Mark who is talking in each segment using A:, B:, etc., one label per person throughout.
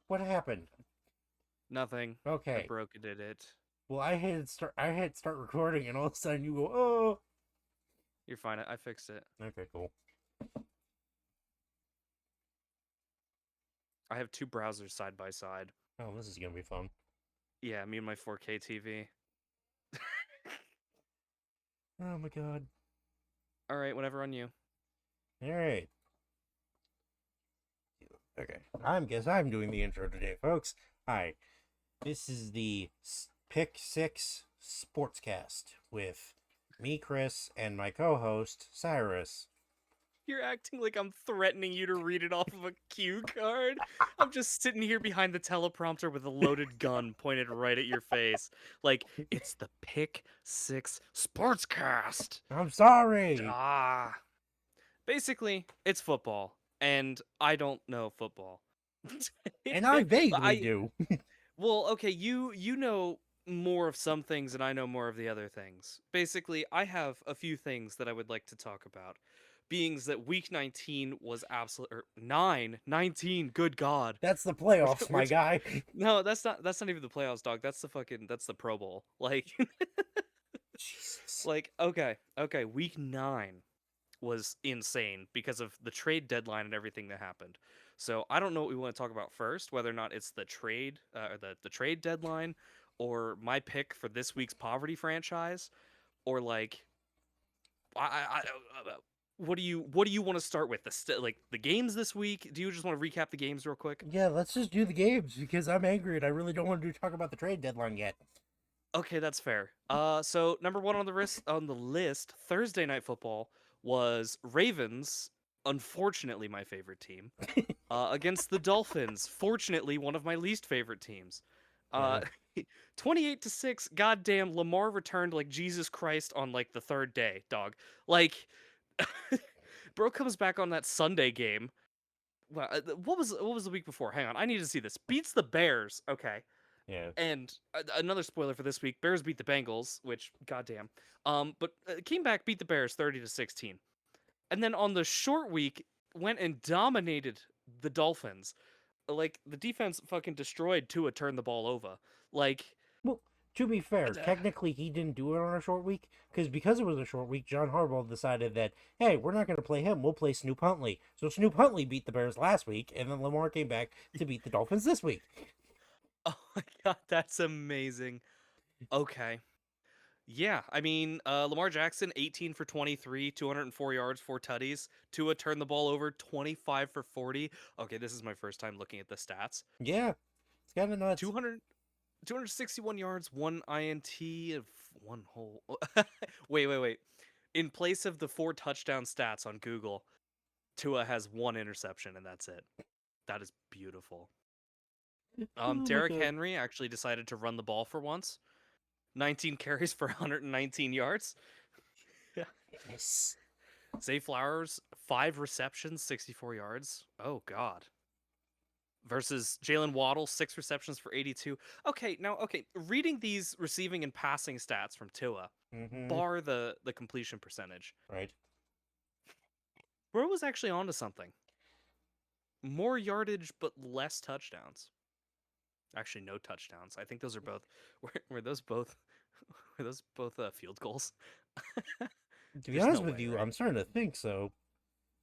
A: What happened?
B: Nothing. I
A: Okay.
B: broke it.
A: Well, I hit start recording, and all of a sudden you go, oh.
B: You're fine. I fixed it.
A: Okay, cool.
B: I have two browsers side by side.
A: Oh, this is gonna be fun.
B: Yeah, me and my 4K TV.
A: Oh my god.
B: All right, whenever on you.
A: All right. Okay. I'm doing the intro today, folks. Hi. This is the Pick Six Sportscast with me, Chris, and my co-host Cyrus.
B: You're acting like I'm threatening you to read it off of a cue card. I'm just sitting here behind the teleprompter with a loaded gun pointed right at your face. Like, it's the Pick Six Sportscast.
A: I'm sorry.
B: Ah. Basically, it's football, and I don't know football.
A: And I vaguely
B: I
A: do.
B: well, okay, you know more of some things and I know more of the other things. Basically, I have a few things that I would like to talk about. Beings that week 19 was absolute or 19, good god.
A: That's the
B: We're,
A: playoffs,
B: we're
A: my guy.
B: no, that's not even the playoffs, dog. That's the Pro Bowl. Like
A: Jesus.
B: like okay, week 9 was insane because of the trade deadline and everything that happened. So I don't know what we want to talk about first, whether or not it's the trade or the trade deadline, or my pick for this week's poverty franchise, or like what do you want to start with? Like the games this week? Do you just want to recap the games real quick?
A: Yeah, let's just do the games because I'm angry and I really don't want to talk about the trade deadline yet.
B: Okay, that's fair. So number one on the list, Thursday night football was Ravens. Unfortunately, my favorite team. Against the Dolphins. Fortunately, one of my least favorite teams.
A: Yeah.
B: Uh, 28-6. Goddamn, Lamar returned like Jesus Christ on like the third day, dog. Like, bro comes back on that Sunday game. Well, what was the week before? Hang on, I need to see this. Beats the Bears. Okay,
A: Yeah.
B: and another spoiler for this week: Bears beat the Bengals, which goddamn. But came back, beat the Bears 30-16, and then on the short week went and dominated the Dolphins. Like the defense fucking destroyed Tua turned the ball over. Like
A: Well, to be fair,
B: uh,
A: technically he didn't do it on a short week because it was a short week. John Harbaugh decided that hey, we're not going to play him. We'll play Snoop Huntley. So Snoop Huntley beat the Bears last week, and then Lamar came back to beat the Dolphins this week.
B: oh my god, that's amazing. Okay. Yeah, I mean, Lamar Jackson, 18 for 23, 204 yards, 4 tutties. Tua turned the ball over, 25 for 40. Okay, this is my first time looking at the stats.
A: Yeah, it's kind of nuts.
B: 200, 261 yards, one INT, of one whole. Wait. In place of the 4 touchdown stats on Google, Tua has one interception, and that's it. That is beautiful.
A: Oh my
B: Derrick
A: god.
B: Henry actually decided to run the ball for once. 19 carries for 119 yards.
A: Yes.
B: Zay Flowers, 5 receptions, 64 yards. Oh, God. Versus Jalen Waddle, 6 receptions for 82. Okay. Reading these receiving and passing stats from Tua,
A: Mm-hmm.
B: bar the completion percentage,
A: Right.
B: bro was actually onto something. More yardage, but less touchdowns. Actually, no touchdowns. I think those are both. Were those both? Were those both field goals?
A: To be
B: There's
A: honest
B: no
A: with
B: way,
A: you,
B: right?
A: I'm starting to think so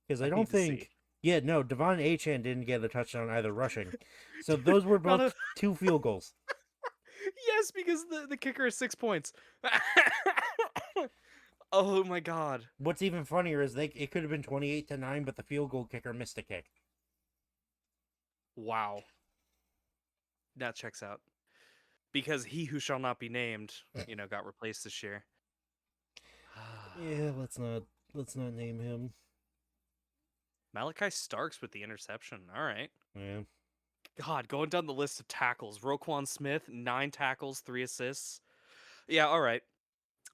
A: because I
B: I
A: don't
B: need to see.
A: think. Yeah, no, Devon Achan didn't get a touchdown either rushing. So those were
B: Not
A: both
B: a
A: two field goals.
B: yes, because the kicker is 6 points. Oh my god!
A: What's even funnier is it could have been 28-9, but the field goal kicker missed a kick.
B: Wow, that checks out. Because he who shall not be named, got replaced this year.
A: Yeah, let's not name him.
B: Malachi Starks with the interception. All right.
A: Yeah.
B: God, going down the list of tackles. Roquan Smith, 9 tackles, 3 assists. Yeah, all right.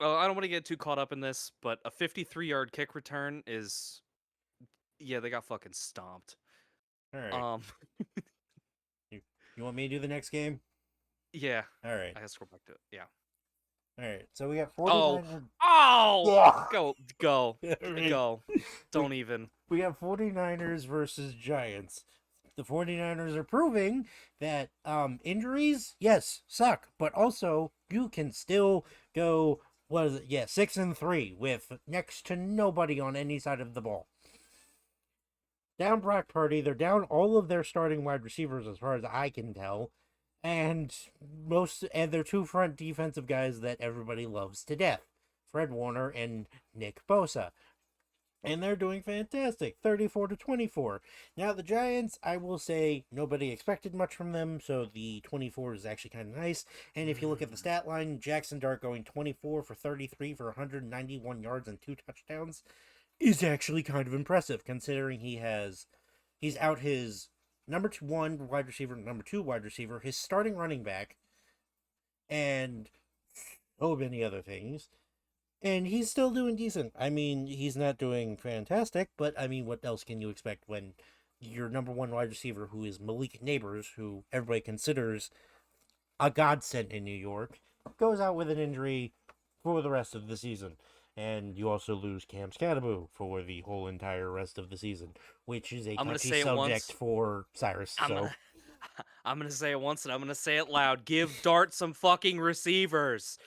B: I don't want to get too caught up in this, but a 53-yard kick return is, yeah, they got fucking stomped.
A: All right.
B: Um,
A: You want me to do the next game?
B: yeah,
A: All right.
B: I gotta scroll back to it. Yeah.
A: All right. So we got
B: Oh,
A: 49.
B: oh,
A: Yeah.
B: go,
A: All right.
B: go.
A: We
B: Don't even.
A: we have 49ers versus Giants. the 49ers are proving that injuries, yes, suck, but also you can still go, what is it? Yeah, 6-3 with next to nobody on any side of the ball. Down Brock Purdy, they're down all of their starting wide receivers as far as I can tell, and their two front defensive guys that everybody loves to death, Fred Warner and Nick Bosa, and they're doing fantastic, 34-24. Now the Giants, I will say nobody expected much from them, so the 24 is actually kind of nice. And if you look at the stat line, Jackson Dart going 24 for 33 for 191 yards and 2 touchdowns is actually kind of impressive, considering he's out his number 1 wide receiver, number 2 wide receiver, his starting running back, and oh many other things. And he's still doing decent. I mean, he's not doing fantastic, but I mean, what else can you expect when your number 1 wide receiver, who is Malik Neighbors, who everybody considers a godsend in New York, goes out with an injury for the rest of the season? And you also lose Cam Scatterbo for the whole entire rest of the season, which is a
B: I'm gonna
A: touchy
B: say it
A: subject
B: once.
A: for Cyrus.
B: I'm
A: So
B: gonna I'm gonna say it once and I'm gonna say it loud. Give Dart some fucking receivers.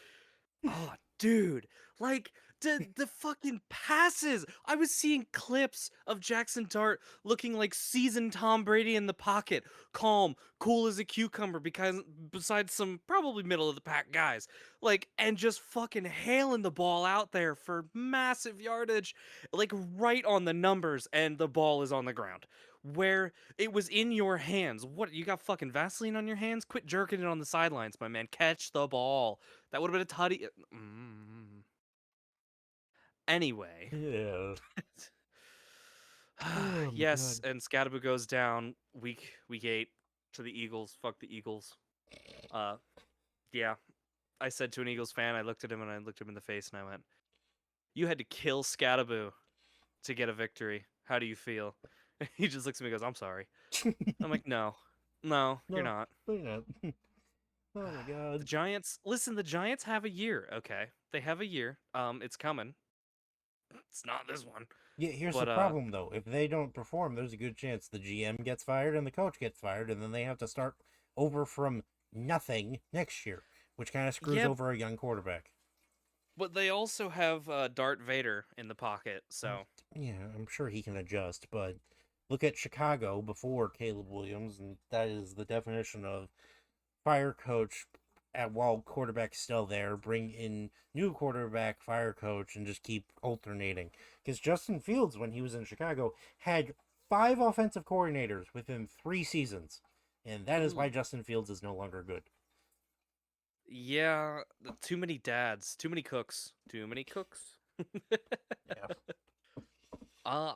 B: Oh, dude. Like the fucking passes. I was seeing clips of Jackson Dart looking like seasoned Tom Brady in the pocket, calm, cool as a cucumber because besides some probably middle of the pack guys. Like and just fucking hailing the ball out there for massive yardage, like right on the numbers and the ball is on the ground. Where it was in your hands. What, you got fucking Vaseline on your hands? Quit jerking it on the sidelines, my man. Catch the ball. That would have been a tutty. Anyway.
A: yeah. Oh my
B: Yes,
A: god.
B: and Scadaboo goes down week 8 to the Eagles. Fuck the Eagles. Uh yeah. I said to an Eagles fan, I looked at him and I looked him in the face and I went, "You had to kill Scadaboo to get a victory. How do you feel?" He just looks at me and goes, "I'm sorry." I'm like, "No. No, you're
A: No,
B: not."
A: they're not. Oh my
B: The
A: god.
B: Giants, listen, the Giants have a year, okay? They have a year. It's coming. It's not this one.
A: Yeah, here's the
B: But
A: problem though. If they don't perform, there's a good chance the GM gets fired and the coach gets fired, and then they have to start over from nothing next year, which kind of screws
B: yeah,
A: over a young quarterback.
B: but they also have Dart Vader in the pocket, so
A: Yeah, I'm sure he can adjust, but look at Chicago before Caleb Williams, and that is the definition of fire coach at while quarterback's still there, bring in new quarterback, fire coach, and just keep alternating. Because Justin Fields, when he was in Chicago, had 5 offensive coordinators within 3 seasons, and that is why Justin Fields is no longer good.
B: yeah, too many dads, too many cooks, too many cooks.
A: Yeah.
B: uh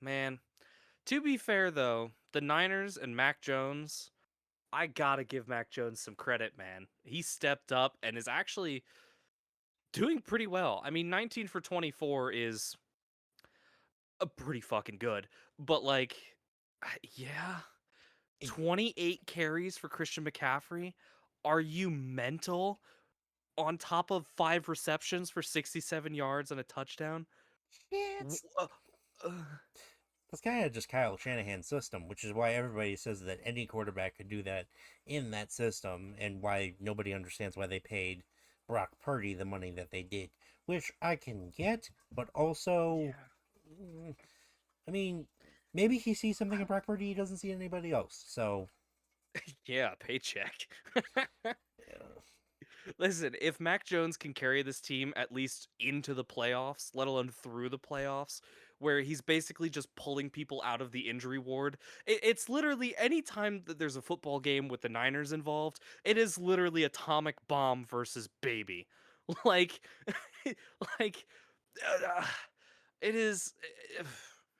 B: man. To be fair though, the Niners and Mac Jones, I gotta give Mac Jones some credit, man. He stepped up and is actually doing pretty well. I mean, 19 for 24 is a pretty fucking good. But like, yeah, 28 carries for Christian McCaffrey. Are you mental? On top of 5 receptions for 67 yards and a touchdown.
A: Yeah,
B: W-
A: it's
B: uh, uh,
A: that's kind of just Kyle Shanahan's system, which is why everybody says that any quarterback could do that in that system, and why nobody understands why they paid Brock Purdy the money that they did, which I can get, but also,
B: yeah,
A: mm, I mean, maybe he sees something in Brock Purdy he doesn't see in anybody else. So,
B: yeah, paycheck.
A: yeah.
B: Listen, if Mac Jones can carry this team at least into the playoffs, let alone through the playoffs, where he's basically just pulling people out of the injury ward, it's literally any time that there's a football game with the Niners involved, it is literally atomic bomb versus baby. Like, like, uh, it is,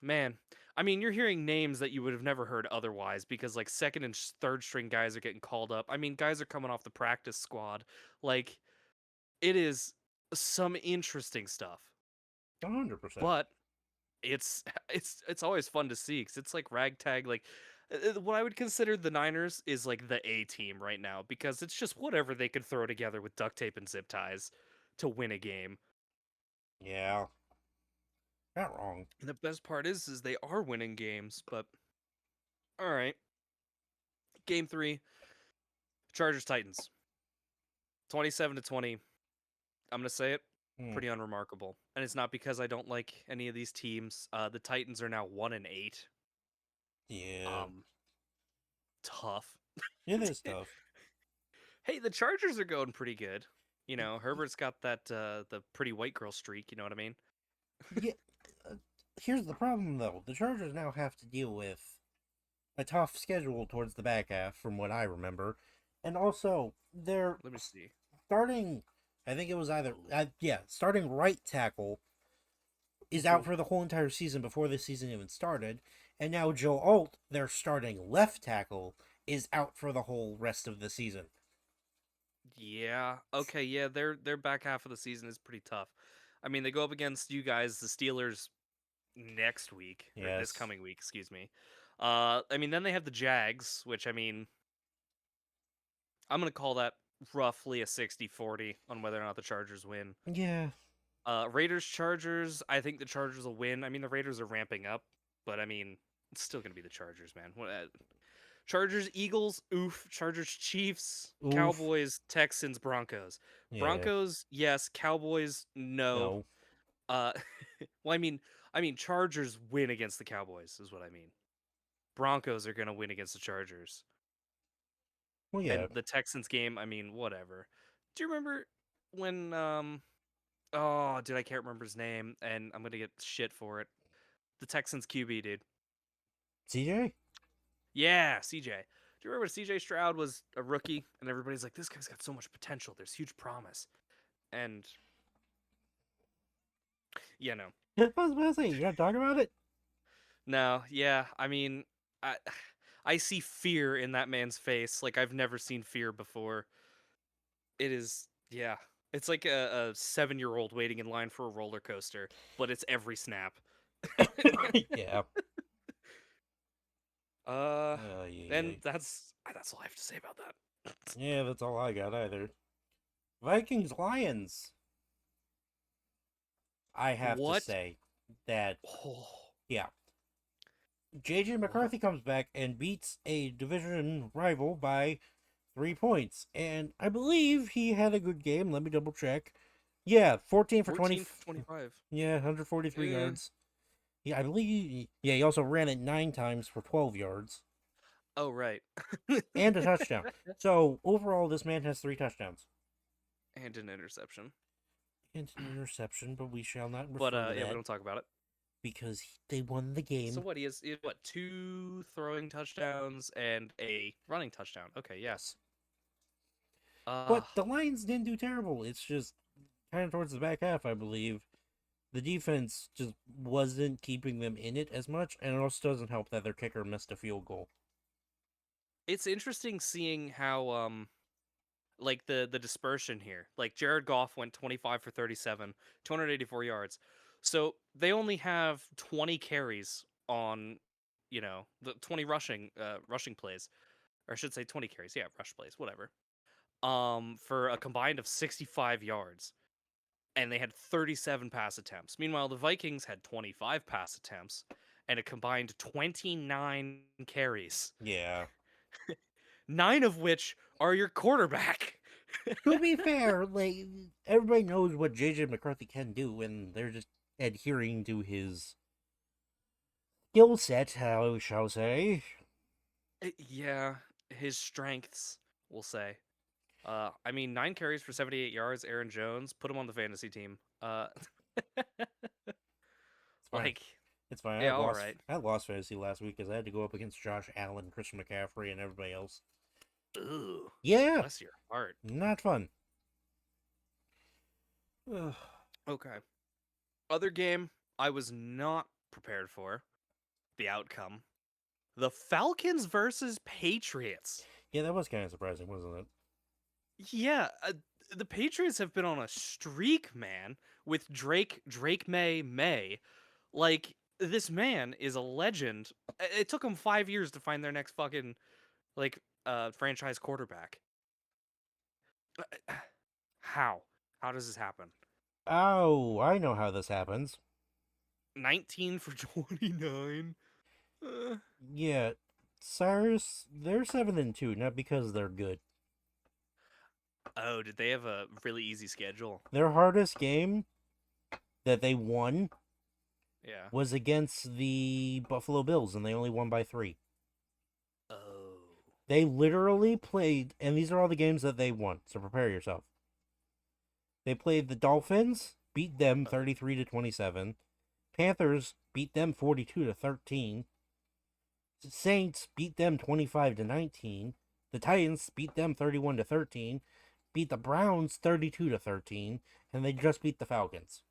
B: man. I mean, you're hearing names that you would have never heard otherwise because like second and third string guys are getting called up. I mean, guys are coming off the practice squad. Like it is some interesting stuff.
A: 100%.
B: But it's it's always fun to see cuz it's like ragtag like what I would consider the Niners is like the A team right now because it's just whatever they could throw together with duct tape and zip ties to win a game.
A: Yeah, not wrong.
B: And the best part is they are winning games, but All right. Game 3, Chargers Titans. 27-20. I'm going to say it,
A: Hmm.
B: pretty unremarkable. And it's not because I don't like any of these teams. The Titans are now 1-8.
A: Yeah.
B: Um tough.
A: It is tough.
B: Hey, the Chargers are going pretty good. You know, Herbert's got that the pretty white girl streak, you know what I mean?
A: Yeah. uh, Here's the problem, though. The Chargers now have to deal with a tough schedule towards the back half, from what I remember. And also, they're
B: Let me see.
A: starting, I think it was either, starting right tackle is out
B: Ooh.
A: for the whole entire season before the season even started. And now Joe Alt, their starting left tackle, is out for the whole rest of the season.
B: Yeah. Okay, yeah, their back half of the season is pretty tough. I mean, they go up against you guys, the Steelers, next week, or this
A: Yes.
B: coming week, excuse me. I mean, then they have the Jags, which, I mean, I'm going to call that roughly a 60-40 on whether or not the Chargers win.
A: Yeah.
B: Raiders Chargers, I think the Chargers will win. I mean, the Raiders are ramping up, but I mean, it's still going to be the Chargers, man. Chargers Eagles, oof. Chargers Chiefs,
A: Oof.
B: Cowboys, Texans, Broncos.
A: Yeah.
B: Broncos, yes. Cowboys, no.
A: No.
B: Uh well, I mean Chargers win against the Cowboys is what I mean. Broncos are going to win against the Chargers.
A: Well, yeah.
B: And the Texans game, I mean, whatever. Do you remember when oh, dude, I can't remember his name and I'm going to get shit for it. The Texans QB, dude.
A: CJ?
B: Yeah, CJ. Do you remember when CJ Stroud was a rookie and everybody's like, this guy's got so much potential. There's huge promise. And yeah, no.
A: I was about to say, you gotta talk about it?
B: No, yeah. I mean, I I see fear in that man's face like I've never seen fear before. It is, yeah. It's like a 7-year-old waiting in line for a roller coaster, but it's every snap.
A: Yeah.
B: Uh,
A: Yeah.
B: and that's all I have to say about that.
A: Yeah, that's all I got either. Vikings Lions. I have to
B: What?
A: say that,
B: Oh,
A: yeah, JJ
B: what?
A: McCarthy comes back and beats a division rival by 3 points. And I believe he had a good game. Let me double check. Yeah, 14 for 20.
B: 14 for 25.
A: Yeah, 143
B: Eh.
A: yards. Yeah, I believe. Yeah, he also ran it 9 times for 12 yards
B: Oh, right.
A: and a touchdown. So overall, this man has 3 touchdowns
B: And an interception.
A: and an interception, but we shall not
B: But
A: refer to
B: yeah, we
A: that
B: don't talk about it.
A: because they won the
B: So
A: game.
B: what he has what, 2 throwing touchdowns and a running touchdown. Okay, yes. Uh
A: But the Lions didn't do terrible. It's just kind of towards the back half, I believe. The defense just wasn't keeping them in it as much, and it also doesn't help that their kicker missed a field goal.
B: it's interesting seeing how like the dispersion here. Like Jared Goff went 25 for 37, 284 yards. So they only have 20 carries on, you know, the 20 rushing plays. Or I should say 20 carries. Yeah, rush plays, whatever. For a combined of 65 yards. And they had 37 pass attempts. Meanwhile, the Vikings had 25 pass attempts and a combined 29 carries,
A: Yeah.
B: 9 of which are your quarterback.
A: To be fair, like everybody knows what JJ McCarthy can do, and they're just adhering to his skill set, I shall say.
B: Yeah, his strengths, we'll say. I mean, 9 carries for 78 yards. Aaron Jones, put him on the fantasy team.
A: It's fine.
B: Like,
A: It's fine.
B: yeah, all right.
A: I lost fantasy last week because I had to go up against Josh Allen, Christian McCaffrey, and everybody else.
B: Ooh,
A: Yeah,
B: bless your heart.
A: not fun. Ugh.
B: Okay. Other game I was not prepared for. The outcome. The Falcons versus Patriots.
A: Yeah, that was kind of surprising, wasn't it?
B: Yeah, the Patriots have been on a streak, man, with Drake May. Like, this man is a legend. It took them 5 years to find their next fucking, like, franchise quarterback. How? How does this happen?
A: Oh, I know how this happens.
B: 19 for 29? Uh,
A: Yeah, Cyrus, they're 7-2, not because they're good.
B: Oh, did they have a really easy schedule?
A: Their hardest game that they won
B: Yeah.
A: was against the Buffalo Bills, and they only won by 3.
B: Oh.
A: They literally played, and these are all the games that they won, so prepare yourself. They played the Dolphins, beat them 33-27. Panthers beat them 42-13. Saints beat them 25-19. The Titans beat them 31-13. Beat the Browns 32-13, and they just beat the Falcons.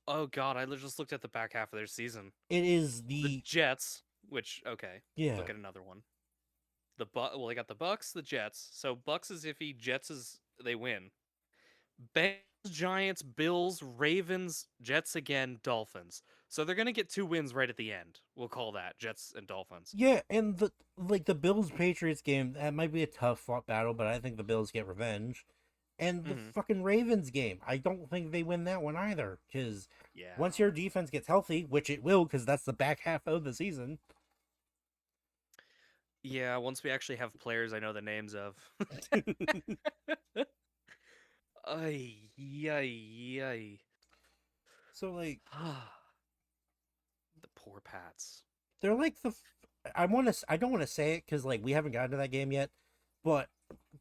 B: Oh God, I just looked at the back half of their season.
A: It is
B: The Jets, which okay,
A: yeah.
B: look at another one. Well, they got the Bucks, the Jets. So Bucks is iffy, Jets is they win. Bengals, Giants, Bills, Ravens, Jets again, Dolphins. So they're gonna get 2 wins right at the end. We'll call that Jets and Dolphins.
A: Yeah, and the Bills Patriots game, that might be a tough fought battle, but I think the Bills get revenge. And the fucking Ravens game, I don't think they win that one either. Because
B: Yeah.
A: once your defense gets healthy, which it will, because that's the back half of the season.
B: Yeah, once we actually have players I know the names of. Ay, yay, yay.
A: So like,
B: the poor Pats.
A: they're like I don't want to say it because like we haven't gotten to that game yet, but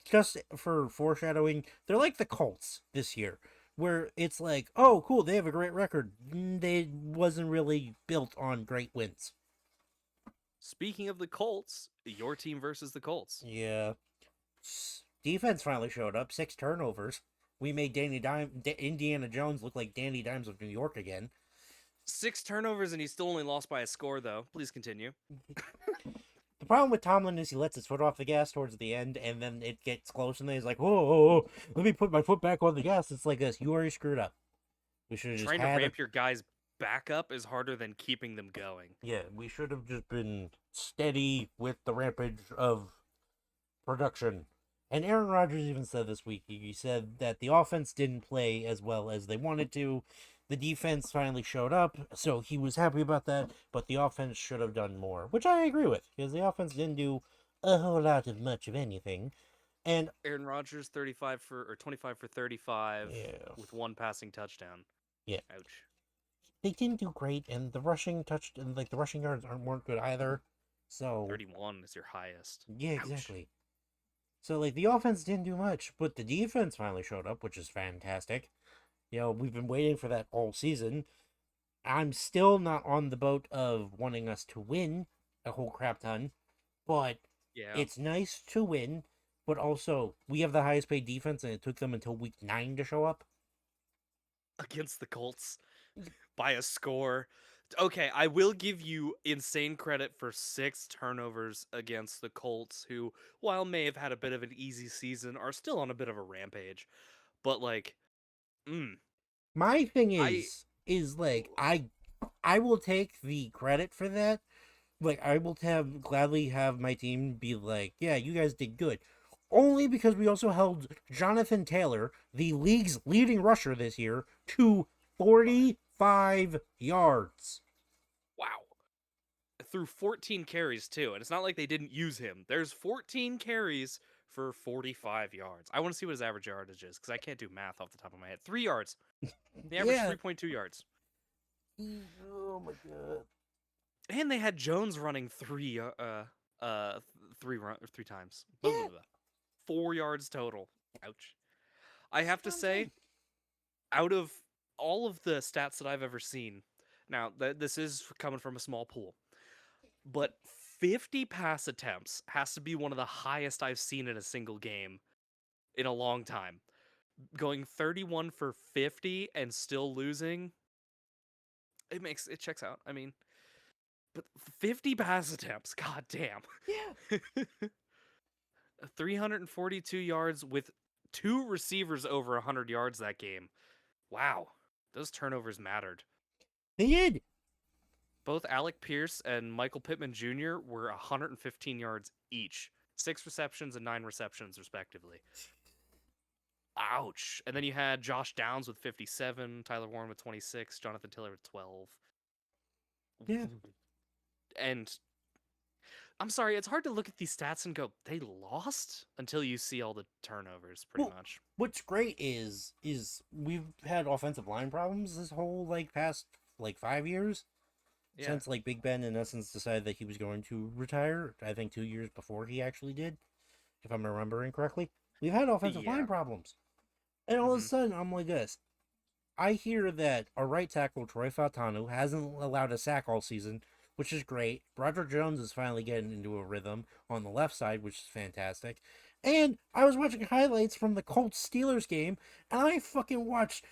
A: just for foreshadowing, they're like the Colts this year, where it's like, oh, cool, they have a great record. They wasn't really built on great wins.
B: Speaking of the Colts, your team versus the Colts.
A: Yeah, defense finally showed up. 6 turnovers. We made Indiana Jones look like Danny Dimes of New York again.
B: 6 turnovers and he still only lost by a score, though. Please continue.
A: The problem with Tomlin is he lets his foot off the gas towards the end, and then it gets close, and then he's like, whoa, let me put my foot back on the gas. It's like this. You already screwed up. We should have just
B: Trying to ramp your guys back up is harder than keeping them going.
A: Yeah, we should have just been steady with the rampage of production. And Aaron Rodgers even said this week, he said that the offense didn't play as well as they wanted to. The defense finally showed up, so he was happy about that, but the offense should have done more, which I agree with, because the offense didn't do a whole lot of much of anything. And
B: Aaron Rodgers 25 for 25 for 35 with 1 passing touchdown.
A: Yeah.
B: Ouch.
A: They didn't do great, and the rushing yards weren't good either. So
B: 31 is your highest.
A: Yeah,
B: Ouch.
A: exactly. So like the offense didn't do much, but the defense finally showed up, which is fantastic. You know, we've been waiting for that all season. I'm still not on the boat of wanting us to win a whole crap ton, but it's nice to win. But also, we have the highest paid defense, and it took them until week 9 to show up.
B: Against the Colts by a score. Okay, I will give you insane credit for 6 turnovers against the Colts, who, while may have had a bit of an easy season, are still on a bit of a rampage. But like,
A: my thing is like I will take the credit for that. Like I will gladly have my team be like, yeah, you guys did good. Only because we also held Jonathan Taylor, the league's leading rusher this year, to 45 yards.
B: Wow. Through 14 carries, too. And it's not like they didn't use him. There's 14 carries for 45 yards. I want to see what his average yardage is, because I can't do math off the top of my head. 3 yards. They averaged 3.2 yards.
A: Oh my god.
B: And they had Jones running three times.
A: Yeah.
B: 4 yards total. Ouch. I have to say, out of all of the stats that I've ever seen, now this is coming from a small pool, but 50 pass attempts has to be one of the highest I've seen in a single game in a long time. Going 31 for 50 and still losing, it checks out. I mean, but 50 pass attempts, god damn.
A: Yeah.
B: 342 yards with 2 receivers over 100 yards that game. Wow. Those turnovers mattered.
A: They did.
B: Both Alec Pierce and Michael Pittman Jr. were 115 yards each. 6 receptions and 9 receptions, respectively. Ouch. And then you had Josh Downs with 57, Tyler Warren with 26, Jonathan Taylor with 12.
A: Yeah.
B: And I'm sorry, it's hard to look at these stats and go, they lost until you see all the turnovers, pretty
A: Well,
B: much.
A: what's great is we've had offensive line problems this whole like past like 5 years
B: Yeah.
A: since like Big Ben in essence decided that he was going to retire. I think 2 years before he actually did, if I'm remembering correctly. We've had offensive line
B: Yeah.
A: problems, and all of a
B: Hmm.
A: sudden I'm like this. I hear that our right tackle Troy Fautanu hasn't allowed a sack all season, which is great. Roger Jones is finally getting into a rhythm on the left side, which is fantastic. And I was watching highlights from the Colts Steelers game, and I fucking watched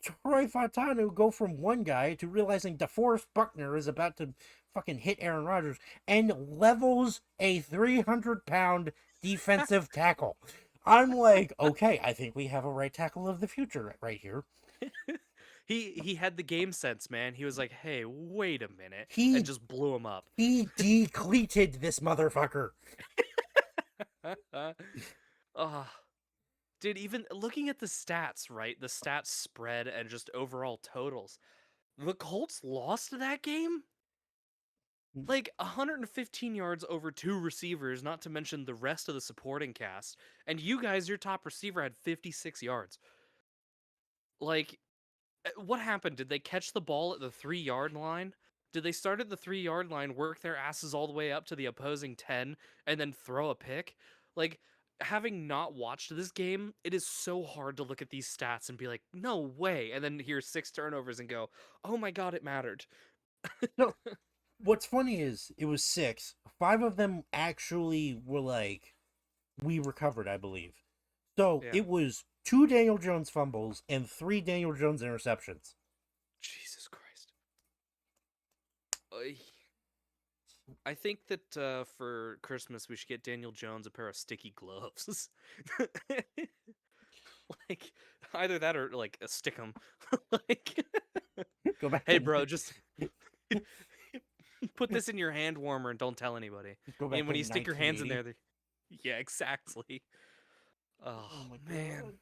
A: Troy Fautanu go from one guy to realizing DeForest Buckner is about to fucking hit Aaron Rodgers and levels a 300-pound defensive tackle. I'm like, okay, I think we have a right tackle of the future right here.
B: He had the game sense, man. He was like, "Hey, wait a minute," and
A: He
B: just blew him up.
A: he decleated this motherfucker.
B: Oh, dude, even looking at the stats, right? The stats spread and just overall totals. The Colts lost that game? Like 115 yards over two receivers, not to mention the rest of the supporting cast. And you guys, your top receiver had 56 yards. Like, what happened? Did they catch the ball at the 3 yard line? Did they start at the 3 yard line, work their asses all the way up to the opposing 10, and then throw a pick? Like, having not watched this game, it is so hard to look at these stats and be like, no way. And then hear 6 turnovers and go, oh my God, it mattered.
A: No, what's funny is it was six. Five of them actually were like we recovered, I believe. So
B: Yeah.
A: it was two Daniel Jones fumbles and three Daniel Jones interceptions.
B: Jesus Christ. Oy. I think that for Christmas we should get Daniel Jones a pair of sticky gloves. Like either that or like a stick 'em. Like,
A: Go back
B: hey
A: to
B: bro, just put this in your hand warmer and don't tell anybody.
A: go back
B: And
A: to
B: when you stick your hands in
A: 1980.
B: there, yeah, exactly. Oh
A: Oh my
B: man.
A: god.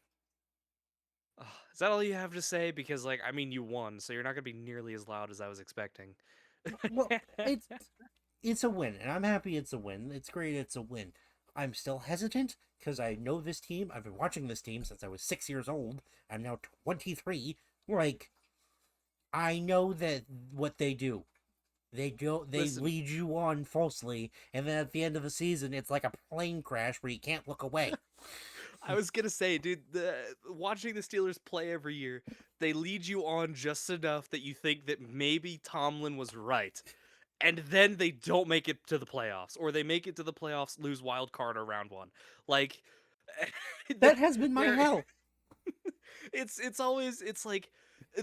B: Is that all you have to say? Because like I mean you won, so you're not gonna be nearly as loud as I was expecting.
A: Well, it's a win, and I'm happy it's a win. It's great it's a win. I'm still hesitant because I know this team. I've been watching this team since I was 6 years old. I'm now 23. Like, I know that what they do. They
B: Listen,
A: lead you on falsely, and then at the end of the season, it's like a plane crash where you can't look away.
B: I was gonna say, dude, watching the Steelers play every year, they lead you on just enough that you think that maybe Tomlin was right, and then they don't make it to the playoffs, or they make it to the playoffs, lose wild card or round one. Like,
A: That has been my
B: they're
A: hell.
B: it's always it's like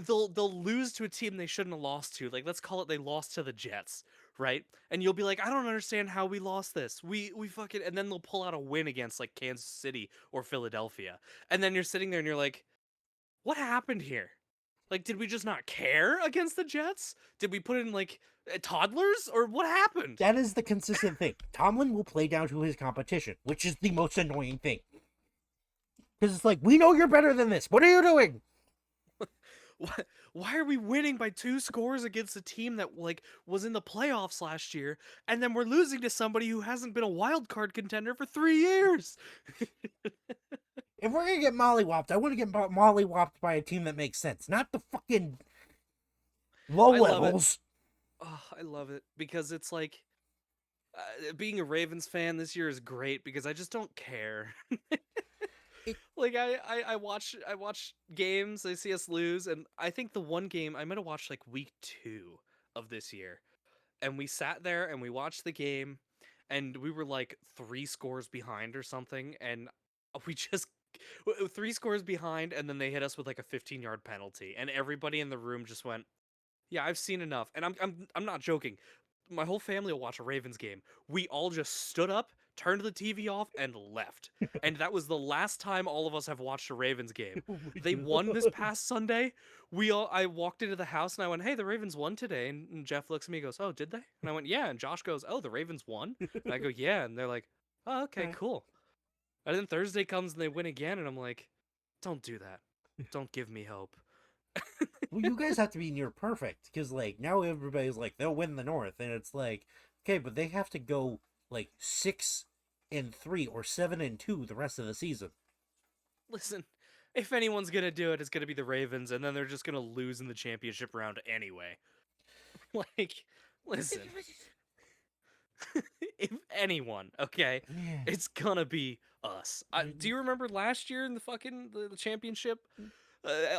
B: they'll lose to a team they shouldn't have lost to. Like let's call it they lost to the Jets, right? And you'll be like, I don't understand how we lost this. We fucking and then they'll pull out a win against like Kansas City or Philadelphia. And then you're sitting there and you're like, what happened here? Like did we just not care against the Jets? Did we put in like toddlers or what happened?
A: That is the consistent thing. Tomlin will play down to his competition, which is the most annoying thing. Because it's like, we know you're better than this. What are you doing?
B: Why are we winning by 2 scores against a team that like was in the playoffs last year, and then we're losing to somebody who hasn't been a wild card contender for 3 years?
A: If we're gonna get mollywopped, I want to get mollywopped by a team that makes sense, not the fucking low
B: I love it.
A: levels.
B: Oh, I love it because it's like being a Ravens fan this year is great because I just don't care.
A: It,
B: Like I watch games, I see us lose, and I think the one game I might have watched like week 2 of this year, and we sat there and we watched the game and we were like 3 scores behind or something and we just 3 scores behind and then they hit us with like a 15-yard penalty and everybody in the room just went, yeah, I've seen enough. And I'm not joking. My whole family will watch a Ravens game. We all just stood up, turned the TV off, and left. And that was the last time all of us have watched a Ravens game.
A: oh my
B: They won this
A: god.
B: past Sunday. I walked into the house and I went, "Hey, the Ravens won today." And Jeff looks at me and goes, "Oh, did they?" And I went, "Yeah." And Josh goes, "Oh, the Ravens won?" And I go, "Yeah." And they're like, "Oh, okay, cool." And then Thursday comes and they win again, and I'm like, "Don't do that. Don't give me hope."
A: Well, you guys have to be near perfect because, like, now everybody's like, they'll win the North. And it's like, okay, but they have to go like 6-3 or 7-2 the rest of the season.
B: Listen, if anyone's gonna do it, it's gonna be the Ravens, and then they're just gonna lose in the championship round anyway. Like, listen, if anyone, okay,
A: Yeah.
B: it's gonna be us. Do you remember last year in the fucking the championship?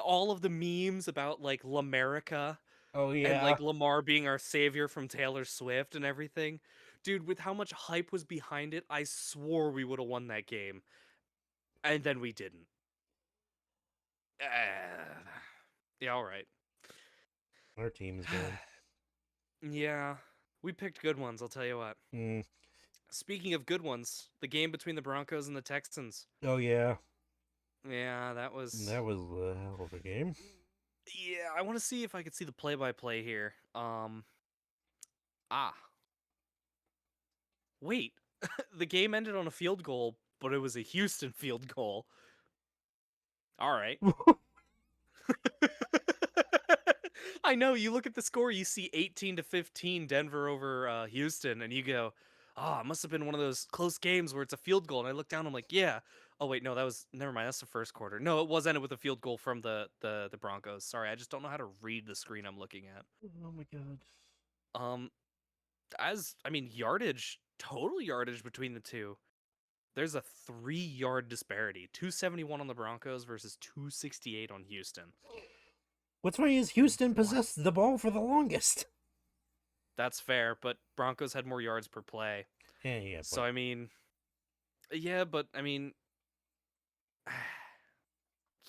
B: All of the memes about like Lamerica
A: Oh
B: and
A: yeah.
B: like Lamar being our savior from Taylor Swift and everything. Dude, with how much hype was behind it, I swore we would have won that game. And then we didn't. Yeah, all right.
A: Our team's good.
B: Yeah, we picked good ones, I'll tell you what.
A: Mm.
B: Speaking of good ones, the game between the Broncos and the Texans.
A: Oh yeah.
B: Yeah, that was.
A: That was a hell of a game.
B: Yeah, I want to see if I could see the play-by-play here. Ah, wait. The game ended on a field goal, but it was a Houston field goal. All right. I know, you look at the score, you see 18-15 Denver over Houston, and you go, oh, it must have been one of those close games where it's a field goal. And I look down, I'm like, yeah. Oh wait, no, that was never mind. That's the first quarter. No, it was ended with a field goal from the Broncos. Sorry, I just don't know how to read the screen I'm looking at.
A: Oh my god.
B: Um, as I mean, total yardage between the two. There's a 3-yard disparity. 271 on the Broncos versus 268 on Houston.
A: What's funny is Houston
B: What?
A: possessed the ball for the longest.
B: That's fair, but Broncos had more yards per play.
A: Yeah,
B: So I mean, yeah, but I mean,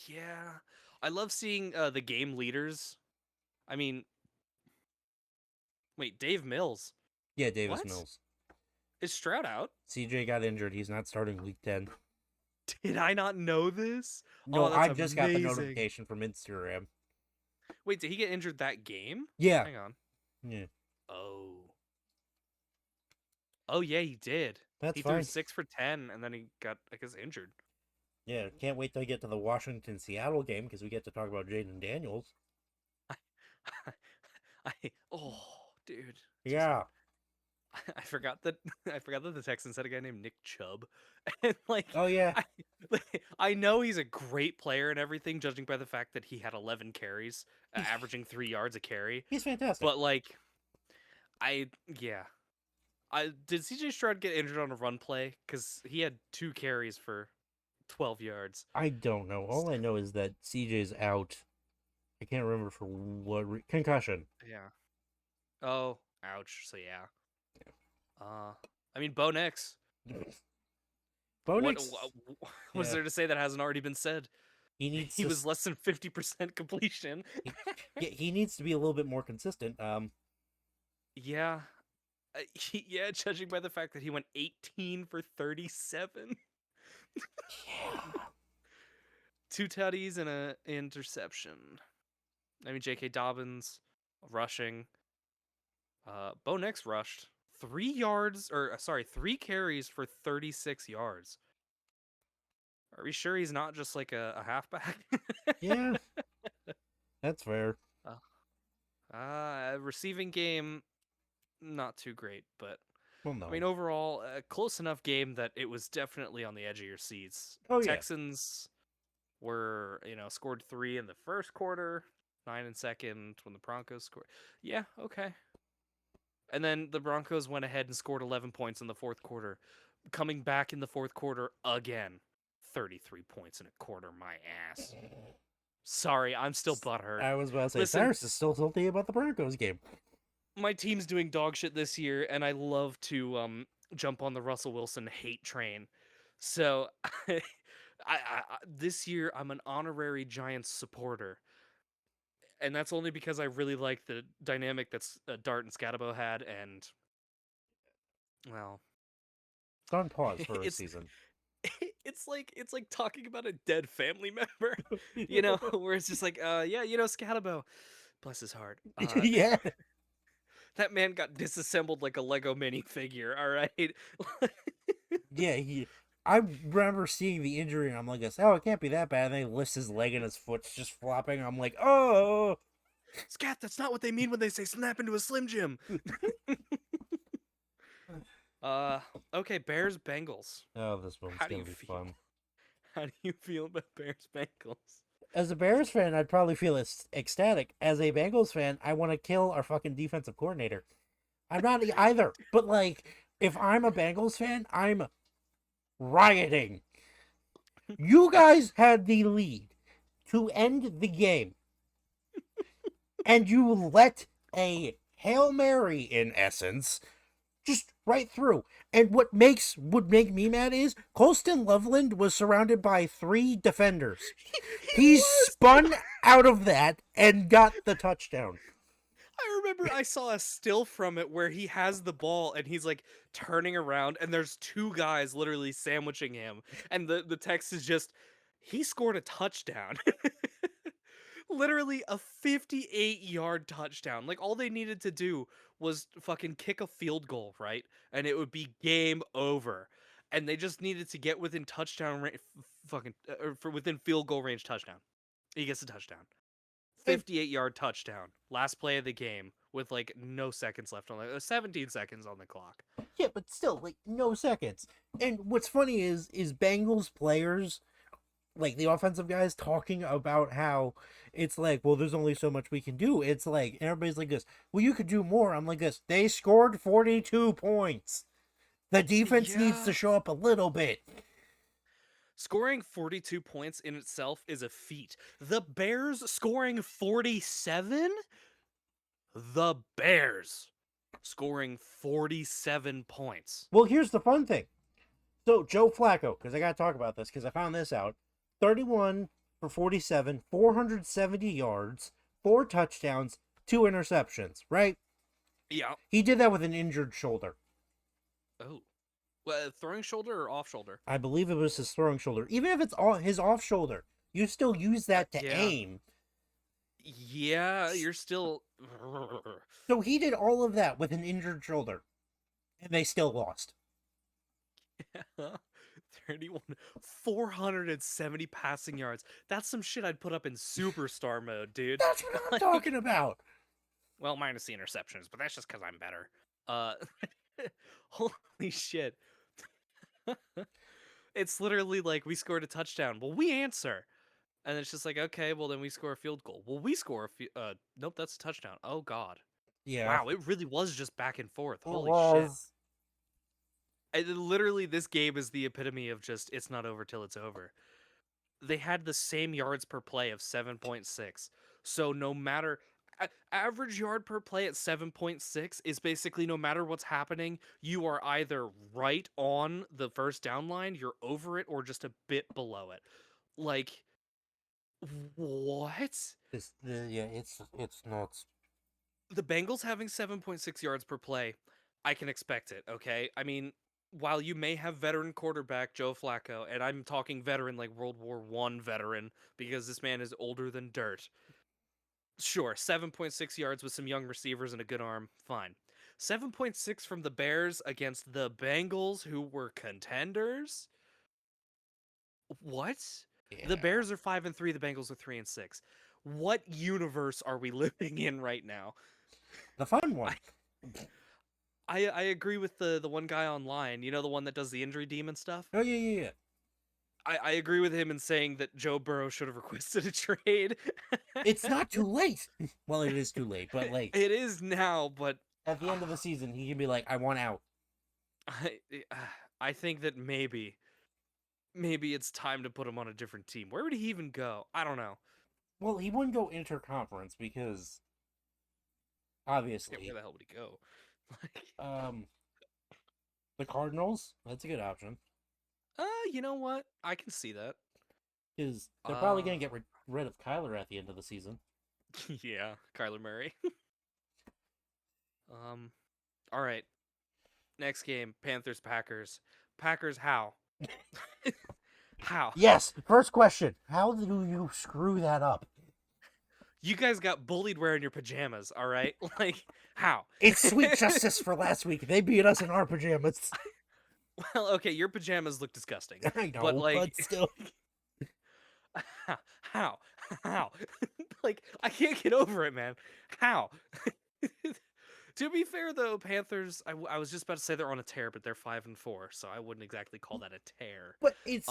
B: yeah, I love seeing the game leaders. I mean, wait, Dave Mills.
A: yeah, Davis
B: What?
A: Mills.
B: Is Stroud out?
A: CJ got injured. He's not starting week 10.
B: Did I not know this?
A: No,
B: Oh, that's
A: I just got the
B: amazing.
A: notification from Instagram.
B: Wait, did he get injured that game?
A: Yeah.
B: Hang on.
A: Yeah.
B: Oh. Oh yeah, he did.
A: That's
B: He
A: fine.
B: threw 6 for 10, and then he got, I guess, injured.
A: Yeah, can't wait till I get to the Washington-Seattle game because we get to talk about Jaden Daniels.
B: Oh, dude.
A: Yeah.
B: I forgot that the Texans had a guy named Nick Chubb, and like,
A: Oh yeah.
B: I know he's a great player and everything, judging by the fact that he had 11 carries, averaging 3 yards a carry.
A: He's fantastic.
B: But like, yeah, did CJ Stroud get injured on a run play? Because he had 2 carries for 12 yards.
A: I don't know. All I know is that CJ's out. I can't remember for what concussion.
B: Yeah. Oh, ouch. So yeah. I mean, Bo Nix.
A: Bo
B: What
A: Nix,
B: was
A: yeah.
B: there to say that hasn't already been said?
A: He needs
B: He was less than 50% completion.
A: he needs to be a little bit more consistent.
B: Yeah. Yeah, judging by the fact that he went 18 for 37.
A: Yeah.
B: 2 tutties and an interception. I mean, J.K. Dobbins rushing. Bo Nix rushed 3 carries for 36 yards. Are we sure he's not just like a halfback?
A: Yeah. That's fair.
B: Receiving game, not too great, but
A: Well, no.
B: I mean, overall, a close enough game that it was definitely on the edge of your seats.
A: Oh, yeah.
B: Texans were, scored 3 in the first quarter, 9 in second when the Broncos scored. Yeah, okay. And then the Broncos went ahead and scored 11 points in the fourth quarter. Coming back in the fourth quarter again, 33 points in a quarter, my ass. Sorry, I'm still butthurt.
A: I was about to say,
B: Listen,
A: Cyrus is still salty about the Broncos game.
B: My team's doing dog shit this year, and I love to jump on the Russell Wilson hate train. So, this year I'm an honorary Giants supporter, and that's only because I really like the dynamic that's Dart and Scatabo had, and well,
A: It's on pause for a season.
B: it's like talking about a dead family member, where it's just like, Scatabo, bless his heart.
A: Yeah.
B: That man got disassembled like a Lego minifigure, all right?
A: Yeah, I remember seeing the injury and I'm like, oh, it can't be that bad. And then he lifts his leg and his foot's just flopping. I'm like, oh.
B: Scat, that's not what they mean when they say snap into a Slim Jim. Uh, okay, Bears Bengals.
A: Oh, this one's
B: How do
A: gonna
B: you
A: be
B: feel?
A: fun.
B: How do you feel about Bears Bengals?
A: As a Bears fan, I'd probably feel ecstatic. As a Bengals fan, I want to kill our fucking defensive coordinator. I'm not either, but like, if I'm a Bengals fan, I'm rioting. You guys had the lead to end the game, and you let a Hail Mary, in essence, just right through. And would make me mad is Colston Loveland was surrounded by 3 defenders.
B: He
A: He
B: was.
A: spun out of that and got the touchdown.
B: I remember I saw a still from it where he has the ball and he's like turning around and there's 2 guys literally sandwiching him and the text is just he scored a touchdown. Literally a 58-yard touchdown. Like all they needed to do was fucking kick a field goal, right? And it would be game over. And they just needed to get within touchdown fucking or for within field goal range touchdown. He gets a touchdown.
A: And
B: 58-yard touchdown. Last play of the game with like no seconds left on the 17 seconds on the clock.
A: yeah, but still, like, no seconds. And what's funny is Bengals players, like the offensive guys, talking about how it's like, well, there's only so much we can do. It's like everybody's like this. Well, you could do more. I'm like this. They scored 42 points. The defense needs
B: Yeah.
A: to show up a little bit.
B: Scoring 42 points in itself is a feat. The Bears scoring 47? The Bears scoring 47 points.
A: Well, here's the fun thing. So Joe Flacco, because I got to talk about this because I found this out. 31 for 47, 470 yards, 4 touchdowns, 2 interceptions, right?
B: Yeah.
A: He did that with an injured shoulder.
B: Oh. Well, throwing shoulder or off shoulder?
A: I believe it was his throwing shoulder. Even if it's his off shoulder, you still use that to
B: Yeah.
A: aim.
B: Yeah, you're still.
A: So he did all of that with an injured shoulder, and they still lost.
B: 31, 470 passing yards. That's some shit I'd put up in superstar mode, dude.
A: That's what I'm talking about.
B: Well, minus the interceptions, but that's just because I'm better. Holy shit. It's literally like we scored a touchdown. Well, we answer. And it's just like, okay, well, then we score a field goal. Well, we score nope, that's a touchdown. Oh, God.
A: Yeah.
B: Wow, it really was just back and forth.
A: It
B: Holy shit.
A: was.
B: Literally, this game is the epitome of just, it's not over till it's over. They had the same yards per play of 7.6. So no matter... average yard per play at 7.6 is basically no matter what's happening, you are either right on the first down line, you're over it, or just a bit below it. Like... What?
A: Yeah, it's nuts.
B: The Bengals having 7.6 yards per play, I can expect it, okay? I mean, while you may have veteran quarterback Joe Flacco, and I'm talking veteran like World War I veteran, because this man is older than dirt. Sure, 7.6 yards with some young receivers and a good arm, fine. 7.6 from the Bears against the Bengals, who were contenders? What?
A: Yeah.
B: The Bears are 5-3, the Bengals are 3-6. What universe are we living in right now?
A: The fun one.
B: I agree with the one guy online, you know, the one that does the injury demon stuff.
A: Oh yeah.
B: I agree with him in saying that Joe Burrow should have requested a trade.
A: It's not too late. Well, it is too late, but like
B: It is now, but
A: at the end of the season, he can be like, "I want out."
B: I think that maybe it's time to put him on a different team. Where would he even go? I don't know.
A: Well, he wouldn't go interconference because
B: Yeah,
A: obviously,
B: where the hell would he go?
A: the Cardinals. That's a good option
B: You know what? I can see that.
A: because they're probably gonna get rid of Kyler at the end of the season.
B: Yeah, Kyler Murray. All right. Next game, Panthers Packers. Packers how? How?
A: Yes. First question: how do you screw that up?
B: You guys got bullied wearing your pajamas, all right? Like, how?
A: It's sweet justice for last week. They beat us in our pajamas.
B: Well, okay, your pajamas look disgusting.
A: I know,
B: but like,
A: still,
B: how? Like, I can't get over it, man. How? To be fair, though, Panthers, I was just about to say they're on a tear, but they're 5-4, so I wouldn't exactly call that a tear.
A: But it's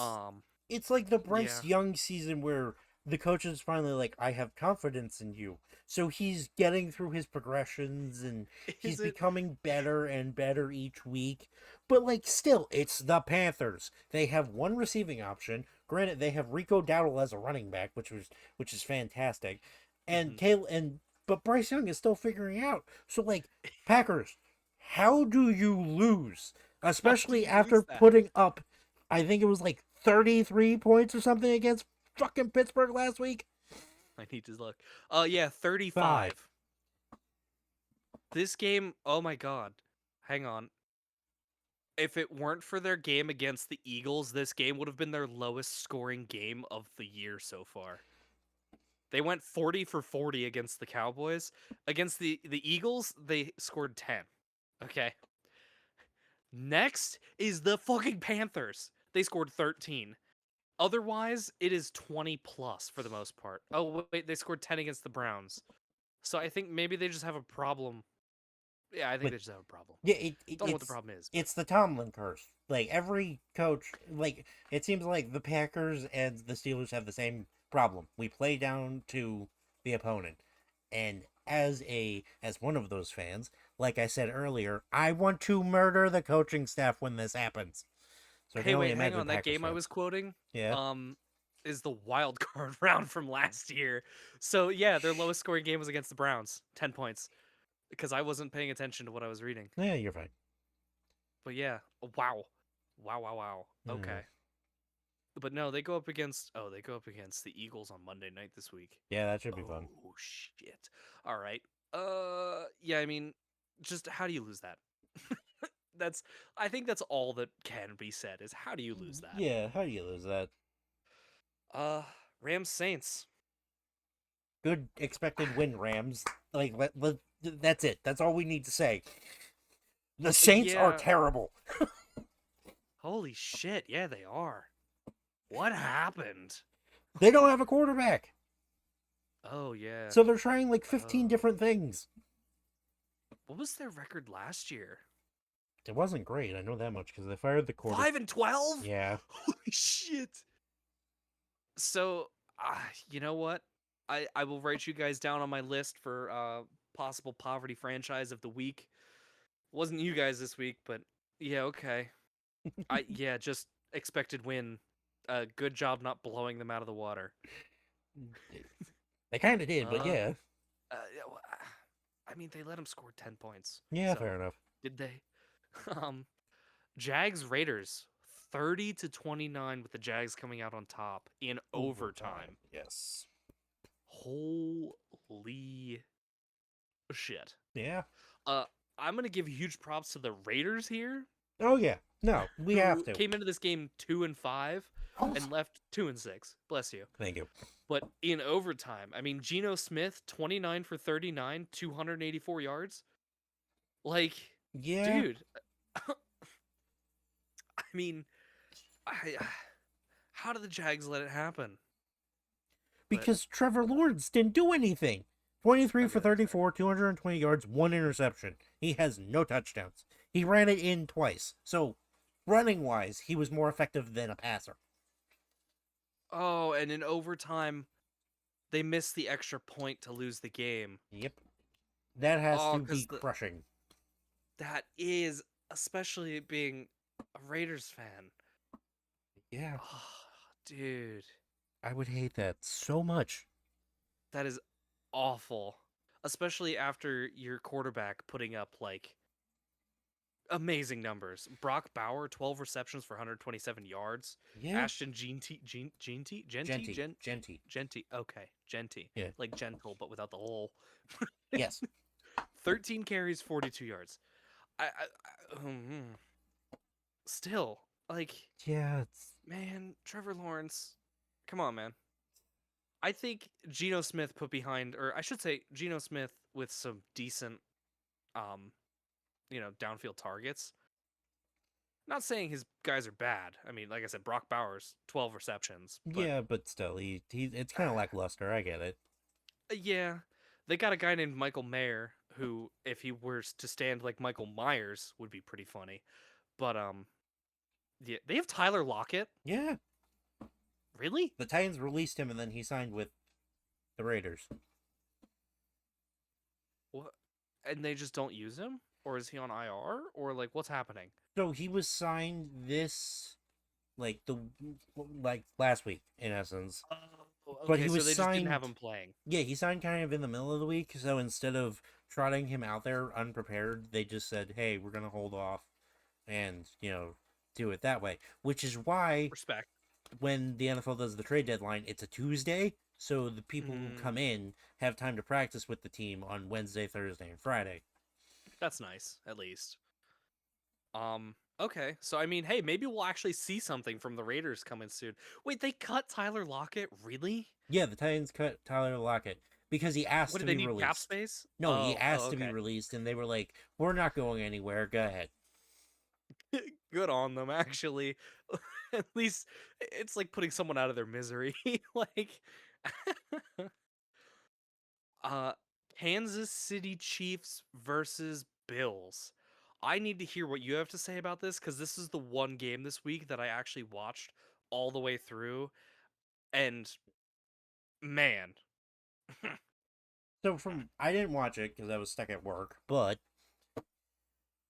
A: like the
B: Yeah.
A: Bryce Young season where the coach is finally like, I have confidence in you. So he's getting through his progressions and he's
B: Is it?
A: becoming better and better each week. But like still, it's the Panthers. They have one receiving option. Granted, they have Rico Dowdle as a running back, which is fantastic. And
B: Mhm.
A: Taylor and but Bryce Young is still figuring out. So like Packers, how do you lose?
B: How do
A: Especially
B: you
A: after
B: lose that?
A: putting up, I think it was like 33 points or something against fucking Pittsburgh last week.
B: I need to look. Yeah,
A: 5.
B: 35. This game, oh my god. Hang on. If it weren't for their game against the Eagles, this game would have been their lowest scoring game of the year so far. They went 40 for 40 against the Cowboys. Against the Eagles, they scored 10. Okay. Next is the fucking Panthers. They scored 13. Otherwise, it is 20 plus for the most part. Oh, wait, they scored 10 against the Browns. So I think maybe they just have a problem. Yeah, I think
A: But
B: they just have a problem.
A: yeah,
B: Don't know what the problem is. But
A: it's the Tomlin curse. Like every coach, like it seems like the Packers and the Steelers have the same problem. We play down to the opponent. And as one of those fans, like I said earlier, I want to murder the coaching staff when this happens. So I can
B: hey,
A: only
B: wait, hang
A: imagine
B: on. That
A: Packers
B: game I
A: fans.
B: was quoting,
A: Yeah.
B: um, is the wild card round from last year. So yeah, their lowest scoring game was against the Browns, 10 points, because I wasn't paying attention to what I was reading.
A: Yeah, you're fine.
B: But yeah, wow, wow.
A: Mm.
B: Okay, but no, they go up against. Oh, they go up against the Eagles on Monday night this week.
A: Yeah, that should be fun.
B: Oh shit. All right. Yeah. I mean, just how do you lose that? that's. I think that's all that can be said. Is how do you lose that?
A: Yeah, how do you lose that?
B: Uh, Rams Saints.
A: Good expected win, Rams. Like, that's it. That's all we need to say. The Saints are
B: Yeah.
A: terrible.
B: Holy shit. Yeah, they are. What happened?
A: They don't have a quarterback.
B: Oh yeah.
A: So they're trying like 15
B: Oh.
A: different things.
B: What was their record last year?
A: It wasn't great. I know that much because they fired the quarterback.
B: 5-12.
A: Yeah.
B: Holy shit. So, you know what? I will write you guys down on my list for possible poverty franchise of the week. Wasn't you guys this week, but yeah, okay. Just expected win. Good job not blowing them out of the water.
A: They kind of did, but
B: Uh,
A: yeah.
B: yeah, I mean, they let them score 10 points.
A: Yeah,
B: So,
A: fair enough.
B: did they? Um, Jags Raiders 30-29 with the Jags coming out on top in overtime.
A: Yes.
B: Holy shit.
A: Yeah.
B: Uh, I'm gonna give huge props to the Raiders here,
A: Oh, yeah. No, we have
B: who
A: to.
B: came into this game 2-5 and left 2-6. Bless you.
A: Thank you.
B: But in overtime, I mean, Geno Smith 29 for 39, 284 yards. Like,
A: Yeah.
B: dude, I mean, I how did the Jags let it happen?
A: Because Trevor Lawrence didn't do anything. 23
B: I
A: for
B: mean, that's fair.
A: 34, 220 yards, 1 interception. He has no touchdowns. He ran it in twice. So, running wise, he was more effective than a passer.
B: Oh, and in overtime, they missed the extra point to lose the game.
A: Yep. That has
B: Oh,
A: to be
B: because
A: crushing.
B: that is, especially being a Raiders fan.
A: Yeah.
B: Oh, dude,
A: I would hate that so much.
B: that is awful. Especially after your quarterback putting up like amazing numbers. Brock Bauer, 12 receptions for 127 yards.
A: Yeah.
B: Ashton Genty. Okay, Genty.
A: Yeah.
B: Like gentle, but without the hole.
A: Yes.
B: 13 carries, 42 yards. Still, like,
A: Yeah,
B: man, Trevor Lawrence, come on, man. I think Geno Smith put behind, or I should say, Geno Smith with some decent, um, downfield targets. Not saying his guys are bad. I mean, like I said, Brock Bowers, 12 receptions. But,
A: yeah, but still, it's kind of lackluster. I get it.
B: yeah, they got a guy named Michael Mayer who, if he were to stand like Michael Myers, would be pretty funny. But yeah, they have Tyler Lockett.
A: Yeah,
B: Really?
A: the Titans released him, and then he signed with the Raiders.
B: What? And they just don't use him, or is he on IR, or like what's happening?
A: So he was signed this like last week in essence.
B: Oh,
A: But he
B: okay. So
A: was
B: they just didn't have
A: signed.
B: him playing.
A: Yeah, he signed kind of in the middle of the week. So instead of trotting him out there unprepared, they just said, "Hey, we're gonna hold off and do it that way." Which is why
B: Respect.
A: when the NFL does the trade deadline, it's a Tuesday, so the people who
B: Mm,
A: come in have time to practice with the team on Wednesday, Thursday, and Friday.
B: that's nice, at least. Okay. So I mean, hey, maybe we'll actually see something from the Raiders coming soon. Wait, they cut Tyler Lockett? Really?
A: Yeah, the Titans cut Tyler Lockett because he asked
B: What
A: to
B: did they
A: be
B: need cap
A: released.
B: space?
A: No, he
B: Oh,
A: asked to be
B: okay.
A: released, and they were like, "We're not going anywhere. Go ahead."
B: Good on them, actually. At least it's like putting someone out of their misery. Like, uh, Kansas City Chiefs versus Bills. I need to hear what you have to say about this because this is the one game this week that I actually watched all the way through. And man,
A: So I didn't watch it because I was stuck at work, but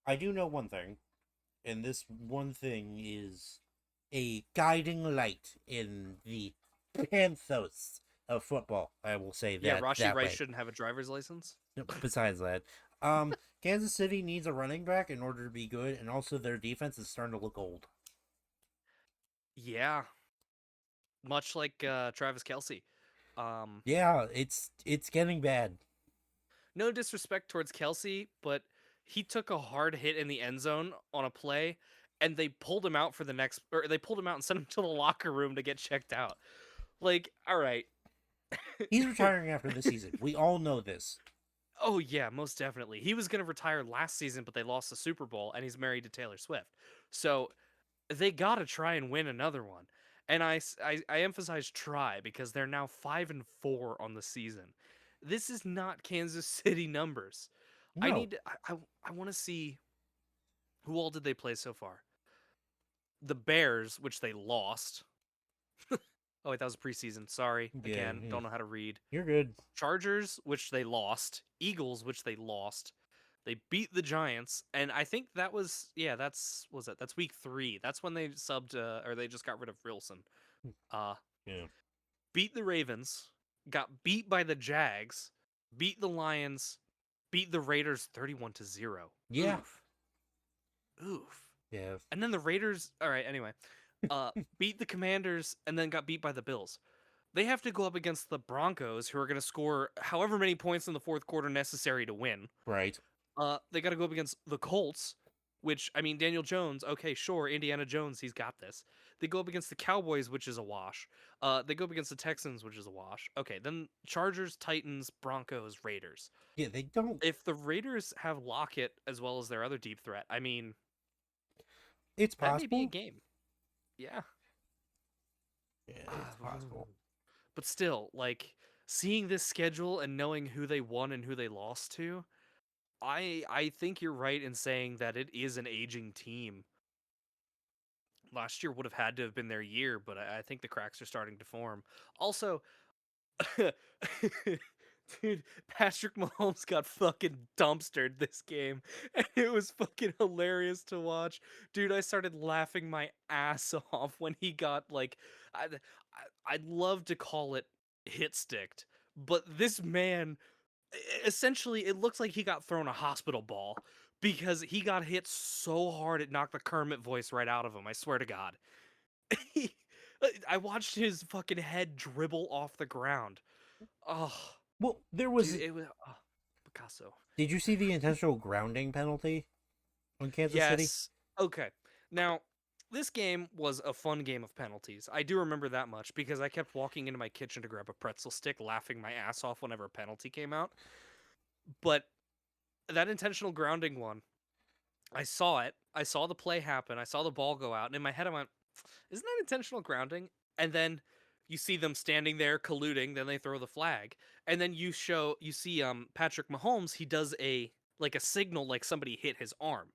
A: I do know one thing, and this one thing is a guiding light in the pathos of football. I will say
B: yeah,
A: that
B: Rashi
A: that
B: Rice
A: way.
B: shouldn't have a driver's license.
A: Besides that, Kansas City needs a running back in order to be good, and also their defense is starting to look old.
B: Yeah, much like Travis Kelsey. Um,
A: Yeah, it's getting bad.
B: no disrespect towards Kelsey, but he took a hard hit in the end zone on a play, and they pulled him out for the next, or they pulled him out and sent him to the locker room to get checked out. Like, all right.
A: He's retiring after this season. We all know this.
B: Oh yeah, most definitely. He was gonna retire last season, but they lost the Super Bowl, and he's married to Taylor Swift. So they gotta try and win another one. And I emphasize try because they're now 5-4 on the season. This is not Kansas City numbers. I
A: No.
B: need to, I want to see who all did they play so far. The Bears, which they lost. Oh wait, that was preseason. Sorry,
A: Yeah,
B: again, don't know how to read.
A: you're good.
B: Chargers, which they lost. Eagles, which they lost. They beat the Giants, and I think that was that's week 3. That's when they subbed or they just got rid of Wilson. Uh
A: Yeah.
B: Beat the Ravens, got beat by the Jags, beat the Lions, beat the Raiders 31-0.
A: Yeah.
B: Oof. Oof.
A: Yeah.
B: And then the Raiders, all right, anyway, beat the Commanders and then got beat by the Bills. They have to go up against the Broncos, who are going to score however many points in the fourth quarter necessary to win.
A: Right.
B: They got to go up against the Colts, which, I mean, Daniel Jones, okay, sure, Indiana Jones, he's got this. They go up against the Cowboys, which is a wash. They go up against the Texans, which is a wash. Okay, then Chargers, Titans, Broncos, Raiders.
A: Yeah, they don't.
B: If the Raiders have Lockett as well as their other deep threat, I mean,
A: It's
B: that may be a
A: possible.
B: game. Yeah.
A: Yeah, it's possible.
B: But still, like, seeing this schedule and knowing who they won and who they lost to, I think you're right in saying that it is an aging team. Last year would have had to have been their year, but I think the cracks are starting to form. Also, dude, Patrick Mahomes got fucking dumpstered this game, and it was fucking hilarious to watch. Dude, I started laughing my ass off when he got like, I'd love to call it hit sticked, but this man essentially it looks like he got thrown a hospital ball because he got hit so hard it knocked the Kermit voice right out of him. I swear to God. He- I watched his fucking head dribble off the ground. Oh,
A: Well, there
B: dude,
A: was.
B: it was Picasso.
A: Did you see the intentional grounding penalty on Kansas City?
B: Yes. Okay. Now, this game was a fun game of penalties. I do remember that much because I kept walking into my kitchen to grab a pretzel stick, laughing my ass off whenever a penalty came out. But that intentional grounding one, I saw it. I saw the play happen. I saw the ball go out, and in my head I went, "Isn't that intentional grounding?" And then You see them standing there colluding, then they throw the flag. And then you see Patrick Mahomes, he does a signal like somebody hit his arm.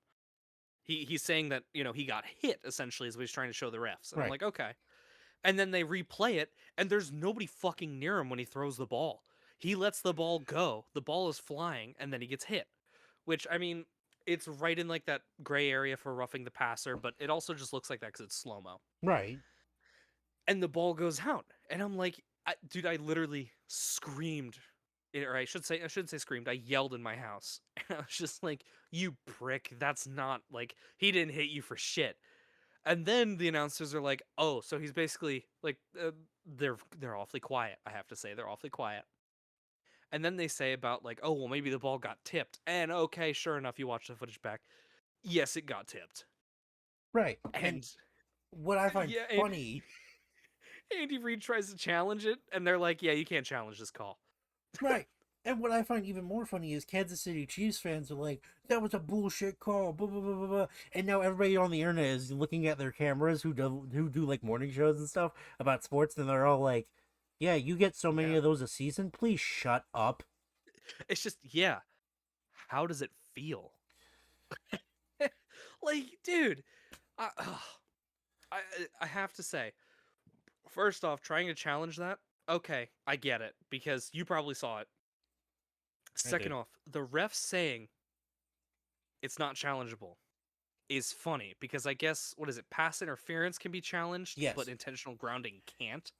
B: He's saying that, he got hit essentially is what he's trying to show the refs. And I'm
A: Right.
B: like, okay. And then they replay it, and there's nobody fucking near him when he throws the ball. He lets the ball go. The ball is flying, and then he gets hit. Which, I mean, it's right in like that gray area for roughing the passer, but it also just looks like that because it's slow mo.
A: Right.
B: And the ball goes out, and I'm like, dude, I literally screamed, or I shouldn't say screamed. I yelled in my house, and I was just like, "You prick! That's not like he didn't hit you for shit." And then the announcers are like, "Oh, so he's basically like they're awfully quiet. I have to say they're awfully quiet." And then they say about like, "Oh, well, maybe the ball got tipped." And okay, sure enough, you watch the footage back. Yes, it got tipped.
A: Right. And
B: And
A: what I find
B: yeah,
A: funny,
B: Andy Reid tries to challenge it, and they're like, "Yeah, you can't challenge this call."
A: right. And what I find even more funny is Kansas City Chiefs fans are like, that was a bullshit call, blah, blah, blah, blah, blah. And now everybody on the internet is looking at their cameras who do like morning shows and stuff about sports, and they're all like, yeah, you get so many
B: Yeah,
A: of those a season, please shut up.
B: it's just yeah. How does it feel? Like, dude, I, ugh, I I have to say, first off, trying to challenge that, okay, I get it because you probably saw it.
A: I
B: Second
A: did.
B: off, the ref saying it's not challengeable is funny because I guess what is it? Pass interference can be challenged, but
A: Yes,
B: intentional grounding can't.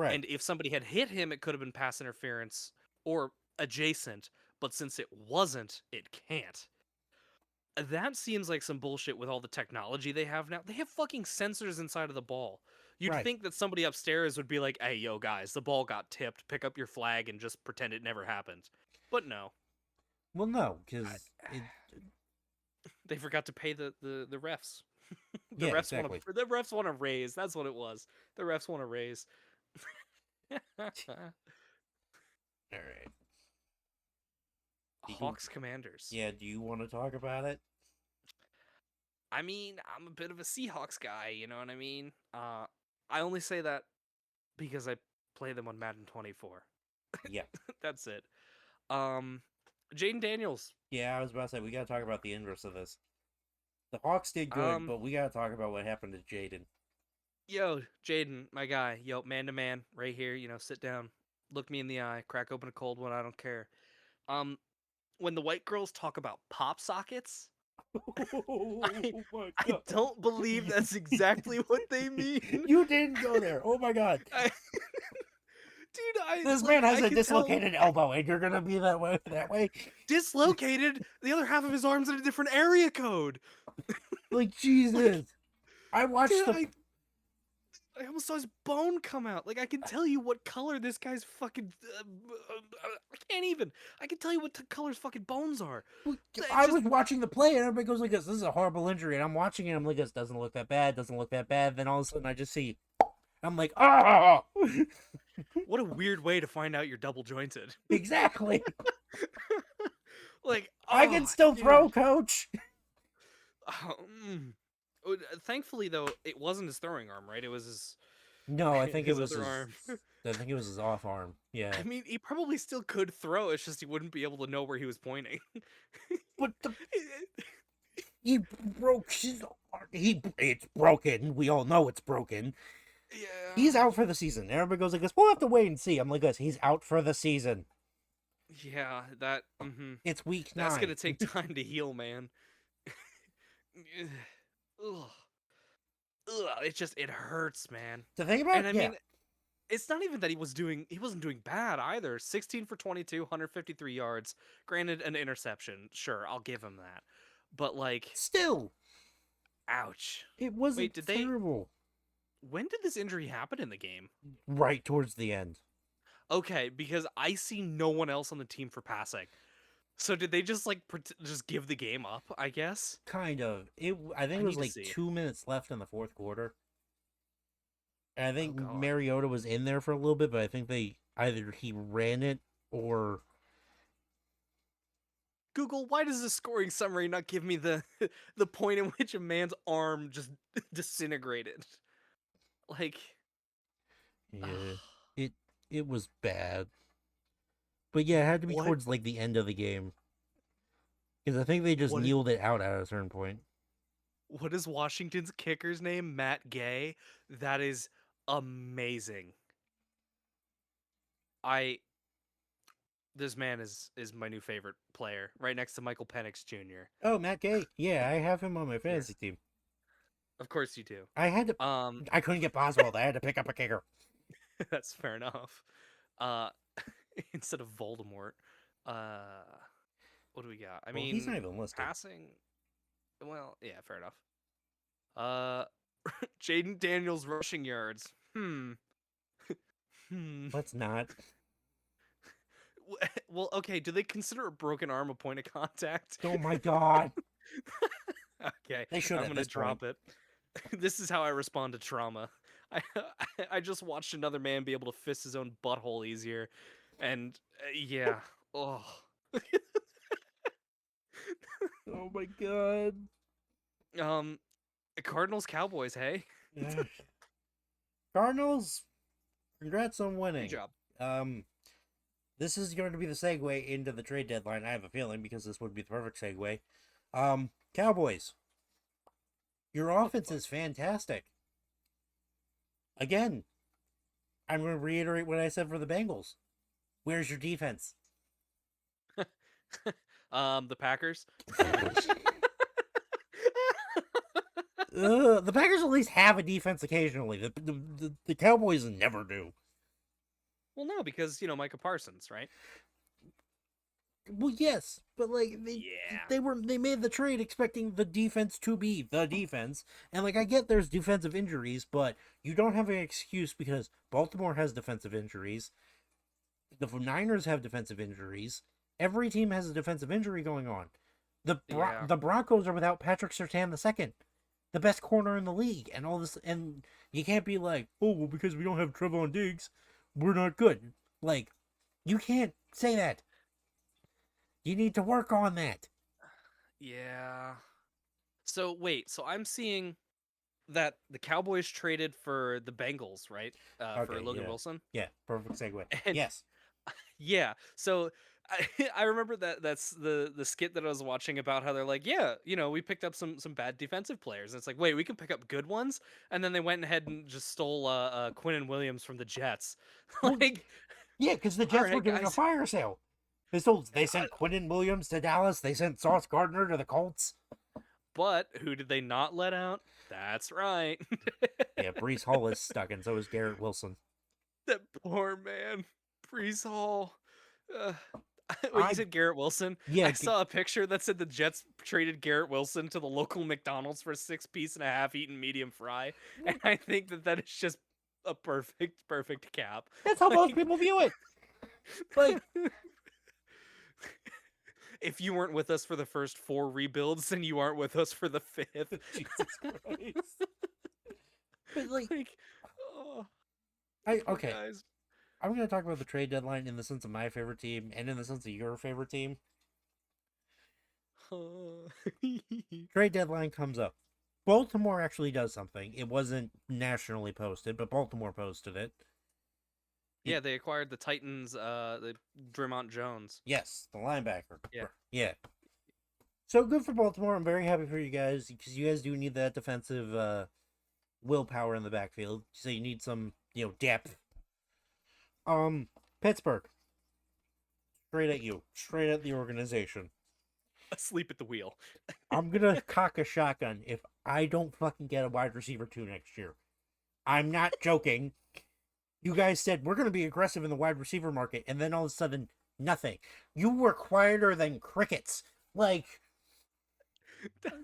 B: And
A: correct.
B: if somebody had hit him, it could have been pass interference or adjacent, but since it wasn't, it can't. That seems like some bullshit with all the technology they have now. They have fucking sensors inside of the ball. You'd
A: Right.
B: think that somebody upstairs would be like, "Hey, yo, guys, the ball got tipped. Pick up your flag and just pretend it never happened." But no,
A: Well, no,
B: I,
A: because it.
B: they forgot to pay the refs. The
A: Yeah,
B: refs want
A: exactly.
B: to the refs want to raise. That's what it was. The refs want to raise.
A: All right. Do you,
B: Hawks Commanders.
A: yeah, do you want to talk about it?
B: I mean, I'm a bit of a Seahawks guy, you know what I mean? I only say that because I play them on Madden 24.
A: Yeah.
B: That's it. Um, Jaden Daniels.
A: Yeah, I was about to say, we got to talk about the inverse of this. The Hawks did good,
B: Um,
A: but we got to talk about what happened to Jaden.
B: yo, Jaden, my guy. Yo, man to man, right here. Sit down, look me in the eye, crack open a cold one. I don't care. Um, when the white girls talk about pop sockets, I
A: Oh my
B: I
A: god.
B: don't believe that's exactly what they mean.
A: You didn't go there. Oh my god.
B: I, dude,
A: This man has
B: I
A: a
B: can tell
A: dislocated elbow, and you're gonna be that way. That way,
B: dislocated. The other half of his arm's in a different area code.
A: like
B: Like,
A: Jesus. I watched
B: dude,
A: the.
B: I almost saw his bone come out. Like, I can tell you what color this guy's fucking. I can't even. I can tell you what color his fucking bones are.
A: I
B: Just
A: was watching the play, and everybody goes like this. This is a horrible injury, and I'm watching it. I'm like, this doesn't look that bad. Doesn't look that bad. Then all of a sudden, I just see. I'm like, oh,
B: what a weird way to find out you're double jointed.
A: exactly.
B: Like,
A: I can
B: oh,
A: still throw,
B: dude.
A: coach.
B: Oh, thankfully, though, it wasn't his throwing arm, right? It was his
A: No, I think it
B: his
A: was
B: other
A: his.
B: arm.
A: I think it was his off arm. Yeah,
B: I mean, he probably still could throw. It's just he wouldn't be able to know where he was pointing.
A: but he broke his. It's broken. We all know it's broken. He's
B: Yeah.
A: out for the season. Everybody goes like this. We'll have to wait and see. I'm like this. He's out for the season.
B: Yeah,
A: It's week
B: that's
A: 9.
B: gonna take time to heal, man. Ugh. Ugh, it hurts, man.
A: To think about,
B: And I
A: yeah,
B: mean, it's not even that he wasn't doing bad either. 16 for 22, 153 yards. Granted, an interception. Sure, I'll give him that. But like,
A: still,
B: ouch.
A: it wasn't
B: Wait,
A: terrible.
B: when did this injury happen in the game?
A: Right towards the end,
B: Okay, because I see no one else on the team for passing. So did they just like just give the game up, I guess?
A: kind of. I think
B: I
A: it was
B: need to
A: like
B: see.
A: 2 minutes left in the fourth quarter. And I
B: Oh
A: think
B: god.
A: Mariota was in there for a little bit, but I think they either he ran it or
B: Google, why does the scoring summary not give me the the point in which a man's arm just disintegrated? Like
A: Yeah, it it was bad, but yeah, it had to be
B: What
A: towards like the end of the game because I think they just
B: what is
A: kneeled it out at a certain point.
B: what is Washington's kicker's name? Matt Gay. That is amazing. I This man is my new favorite player, right next to Michael Penix Jr.
A: Oh, Matt Gay. Yeah, I have him on my
B: Yeah,
A: fantasy team.
B: of course you do.
A: I had to.
B: Um,
A: I couldn't get Boswell. I had to pick up a kicker.
B: that's fair enough. Uh, instead of Voldemort, uh, what do we got? I
A: Well, he's not
B: mean,
A: even listed.
B: passing. Well, yeah, fair enough. Uh, Jaden Daniels rushing yards. Hmm.
A: Let's not.
B: Well, okay. Do they consider a broken arm a point of contact?
A: Oh my god.
B: Okay,
A: They should
B: I'm
A: at
B: gonna
A: this point.
B: drop it. This is how I respond to trauma. I I just watched another man be able to fist his own butthole easier, and yeah. Oh.
A: Oh my god.
B: um, Cardinals Cowboys. Hey,
A: Yeah. Cardinals, congrats on
B: good
A: winning.
B: job.
A: Um, this is going to be the segue into the trade deadline. I have a feeling because this would be the perfect segue. Cowboys, your
B: What the
A: offense is fantastic. Again, I'm going to reiterate what I said for the Bengals. Where's your defense?
B: fuck? The Packers.
A: The Packers at least have a defense occasionally. The Cowboys never do.
B: Well, no, because Micah Parsons, right?
A: Well, yes, but like
B: Yeah.
A: they made the trade expecting the defense to be the defense, and like I get there's defensive injuries, but you don't have an excuse because Baltimore has defensive injuries, the Niners have defensive injuries, every team has a defensive injury going on.
B: Yeah.
A: The Broncos are without Patrick Surtain II, the best corner in the league, and all this, and you can't be like, oh well, because we don't have Trevon Diggs, we're not good. Like, you can't say that. You need to work on that.
B: Yeah. So wait, so I'm seeing that the Cowboys traded for the Bengals, right? For
A: Okay,
B: Logan
A: yeah.
B: Wilson.
A: Yeah, perfect segue.
B: And
A: Yes.
B: yeah, so I, I remember that's the skit that I was watching about how they're like, yeah, we picked up some bad defensive players. And it's like, wait, we can pick up good ones, and then they went ahead and just stole Quinnen Williams from the Jets.
A: Well,
B: Like,
A: yeah, because the
B: all
A: Jets were
B: right,
A: doing a
B: guys.
A: fire sale. They sent Quinnen Williams to Dallas. They sent Sauce Gardner to the Colts.
B: But who did they not let out? That's right.
A: Yeah, Brees Hall is stuck, and so is Garrett Wilson.
B: That poor man, Brees Hall. Uh, wait, you
A: I
B: said Garrett Wilson?
A: yeah,
B: I saw a picture that said the Jets traded Garrett Wilson to the local McDonald's for a 6-piece and a half-eaten medium fry, and I think that is just a perfect cap.
A: that's how most
B: Like,
A: people view it. Like,
B: if you weren't with us for the first 4 rebuilds, then you aren't with us for the 5th.
A: Jesus Christ. But like,
B: Like, oh, poor
A: okay.
B: guys.
A: I'm going to talk about the trade deadline in the sense of my favorite team and in the sense of your favorite team. Trade deadline comes up. Baltimore actually does something. It wasn't nationally posted, but Baltimore posted it.
B: Yeah, they acquired the Titans, the Draymond Jones.
A: Yes, the linebacker.
B: Yeah.
A: Yeah. So good for Baltimore. I'm very happy for you guys because you guys do need that defensive willpower in the backfield. So you need some, depth. Pittsburgh. Straight at you. Straight at the organization.
B: Asleep at the wheel.
A: I'm gonna cock a shotgun if I don't fucking get a wide receiver 2 next year. I'm not joking. You guys said we're gonna be aggressive in the wide receiver market, and then all of a sudden, nothing. You were quieter than crickets. Like,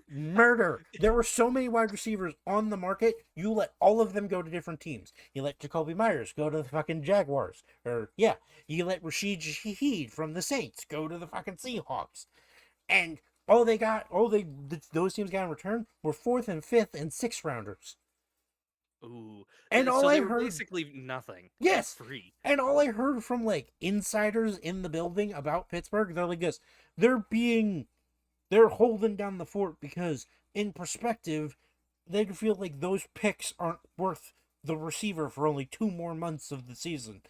A: murder. There were so many wide receivers on the market. You let all of them go to different teams. You let Jacoby Myers go to the fucking Jaguars. Or, yeah, you let Rashid Shaheed from the Saints go to the fucking Seahawks. And those teams got in return were 4th and 5th and 6th rounders.
B: Ooh.
A: And all
B: so
A: I
B: they were
A: heard,
B: basically nothing.
A: yes,
B: Free.
A: and all I heard from like insiders in the building about Pittsburgh, they're like this: they're holding down the fort because, in perspective, they feel like those picks aren't worth the receiver for only 2 more months of the season.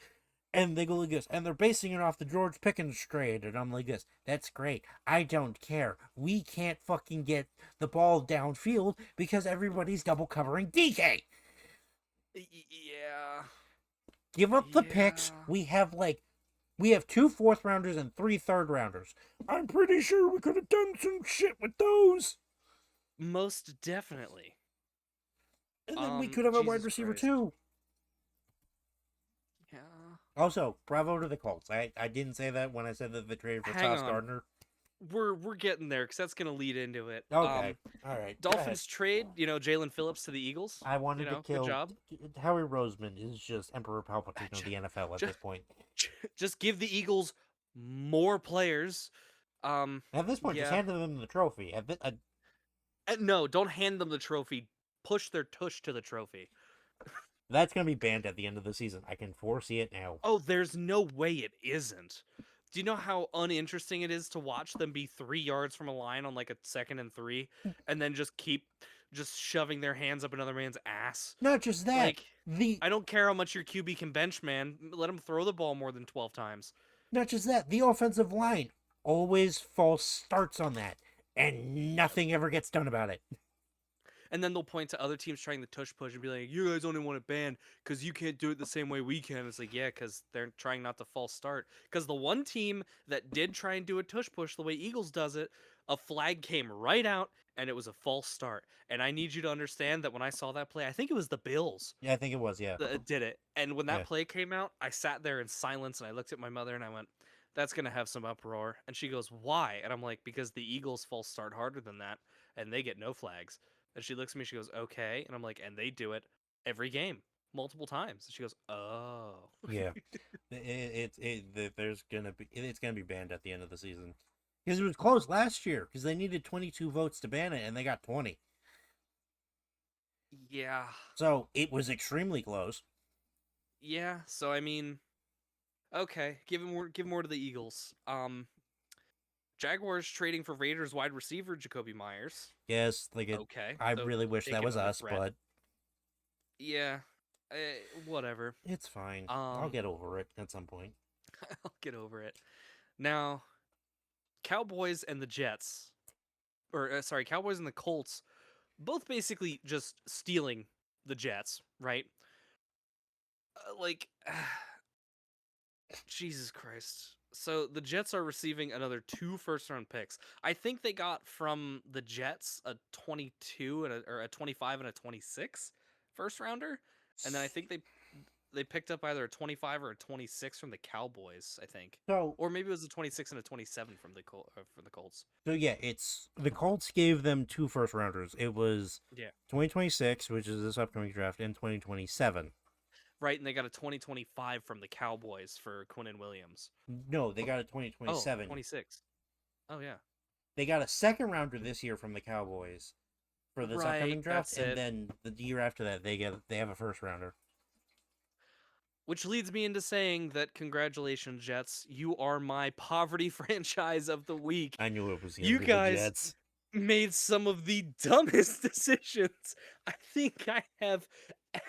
A: And they go like this, and they're basing it off the George Pickens trade, and I'm like this. That's great. I don't care. We can't fucking get the ball downfield because everybody's double covering DK.
B: Yeah.
A: Give up the picks.
B: Yeah.
A: We have 2 4th rounders and 3 3rd rounders. I'm pretty sure we could have done some shit with those.
B: Most definitely.
A: And then we could have a wide
B: Jesus
A: receiver
B: Christ.
A: too.
B: Yeah.
A: Also, bravo to the Colts. I didn't say that when I said that they traded for
B: Hang
A: Sauce
B: on.
A: Gardner.
B: We're getting there because that's gonna lead into it.
A: Okay. All right.
B: Dolphins trade, Jalen Phillips to the Eagles.
A: I wanted to
B: Good
A: kill
B: job.
A: Howie Roseman is just Emperor Palpatine of the NFL at
B: Ju-
A: this point.
B: Just give the Eagles more players.
A: At this point, just
B: Yeah.
A: hand them the trophy.
B: No, don't hand them the trophy. Push their tush to the trophy.
A: That's going to be banned at the end of the season. I can foresee it now.
B: Oh, there's no way it isn't. Do you know how uninteresting it is to watch them be 3 yards from a line on like a 2nd and 3 and then just keep shoving their hands up another man's ass?
A: Not just that.
B: Like, I don't care how much your QB can bench, man. Let him throw the ball more than 12 times.
A: Not just that. The offensive line always false starts on that, and nothing ever gets done about it.
B: And then they'll point to other teams trying the tush push and be like, "You guys only want it banned because you can't do it the same way we can." It's like, yeah, because they're trying not to false start. Because the one team that did try and do a tush push the way Eagles does it, a flag came right out and it was a false start. And I need you to understand that when I saw that play, I think it was the Bills
A: Yeah, I think it was, yeah.
B: that did it. And when that
A: Yeah.
B: play came out, I sat there in silence and I looked at my mother and I went, "That's gonna have some uproar." And she goes, "Why?" And I'm like, "Because the Eagles false start harder than that, and they get no flags." And she looks at me, she goes, "Okay." And I'm like, "And they do it every game, multiple times." And she goes, "Oh."
A: Yeah. It's gonna be banned at the end of the season. Because it was close last year, because they needed 22 votes to ban it, and they got 20.
B: Yeah.
A: So it was extremely close.
B: Yeah. So I mean, okay, give more to the Eagles. Jaguars trading for Raiders wide receiver Jacoby Myers.
A: Yes,
B: Okay.
A: I
B: So
A: really wish
B: take
A: that was
B: another
A: us,
B: threat.
A: but
B: Yeah. Whatever.
A: it's fine. I'll get over it at some point.
B: I'll get over it. Now, Cowboys and the Jets, or sorry, Cowboys and the Colts, both basically just stealing the Jets, right? Like, Jesus Christ. So the Jets are receiving another 2 first-round picks. I think they got from the Jets a 22 or a 25 and a 26 first rounder, and then I think they picked up either a 25 or a 26 from the Cowboys, I think.
A: So,
B: Or maybe it was a 26 and a 27 from the Colts.
A: so yeah, it's the Colts gave them 2 first rounders. It was
B: Yeah.
A: 2026, which is this upcoming draft, and 2027.
B: Right, and they got a 2025 from the Cowboys for Quinnen Williams.
A: No, they got a
B: Oh,
A: 2027.
B: 26. Oh, yeah.
A: They got a 2nd rounder this year from the Cowboys for this upcoming draft,
B: that's
A: and
B: it.
A: then the year after that they have a 1st rounder.
B: Which leads me into saying that congratulations, Jets. You are my poverty franchise of the week.
A: I knew it was going
B: You
A: to be the
B: guys
A: Jets.
B: made some of the dumbest decisions I think I have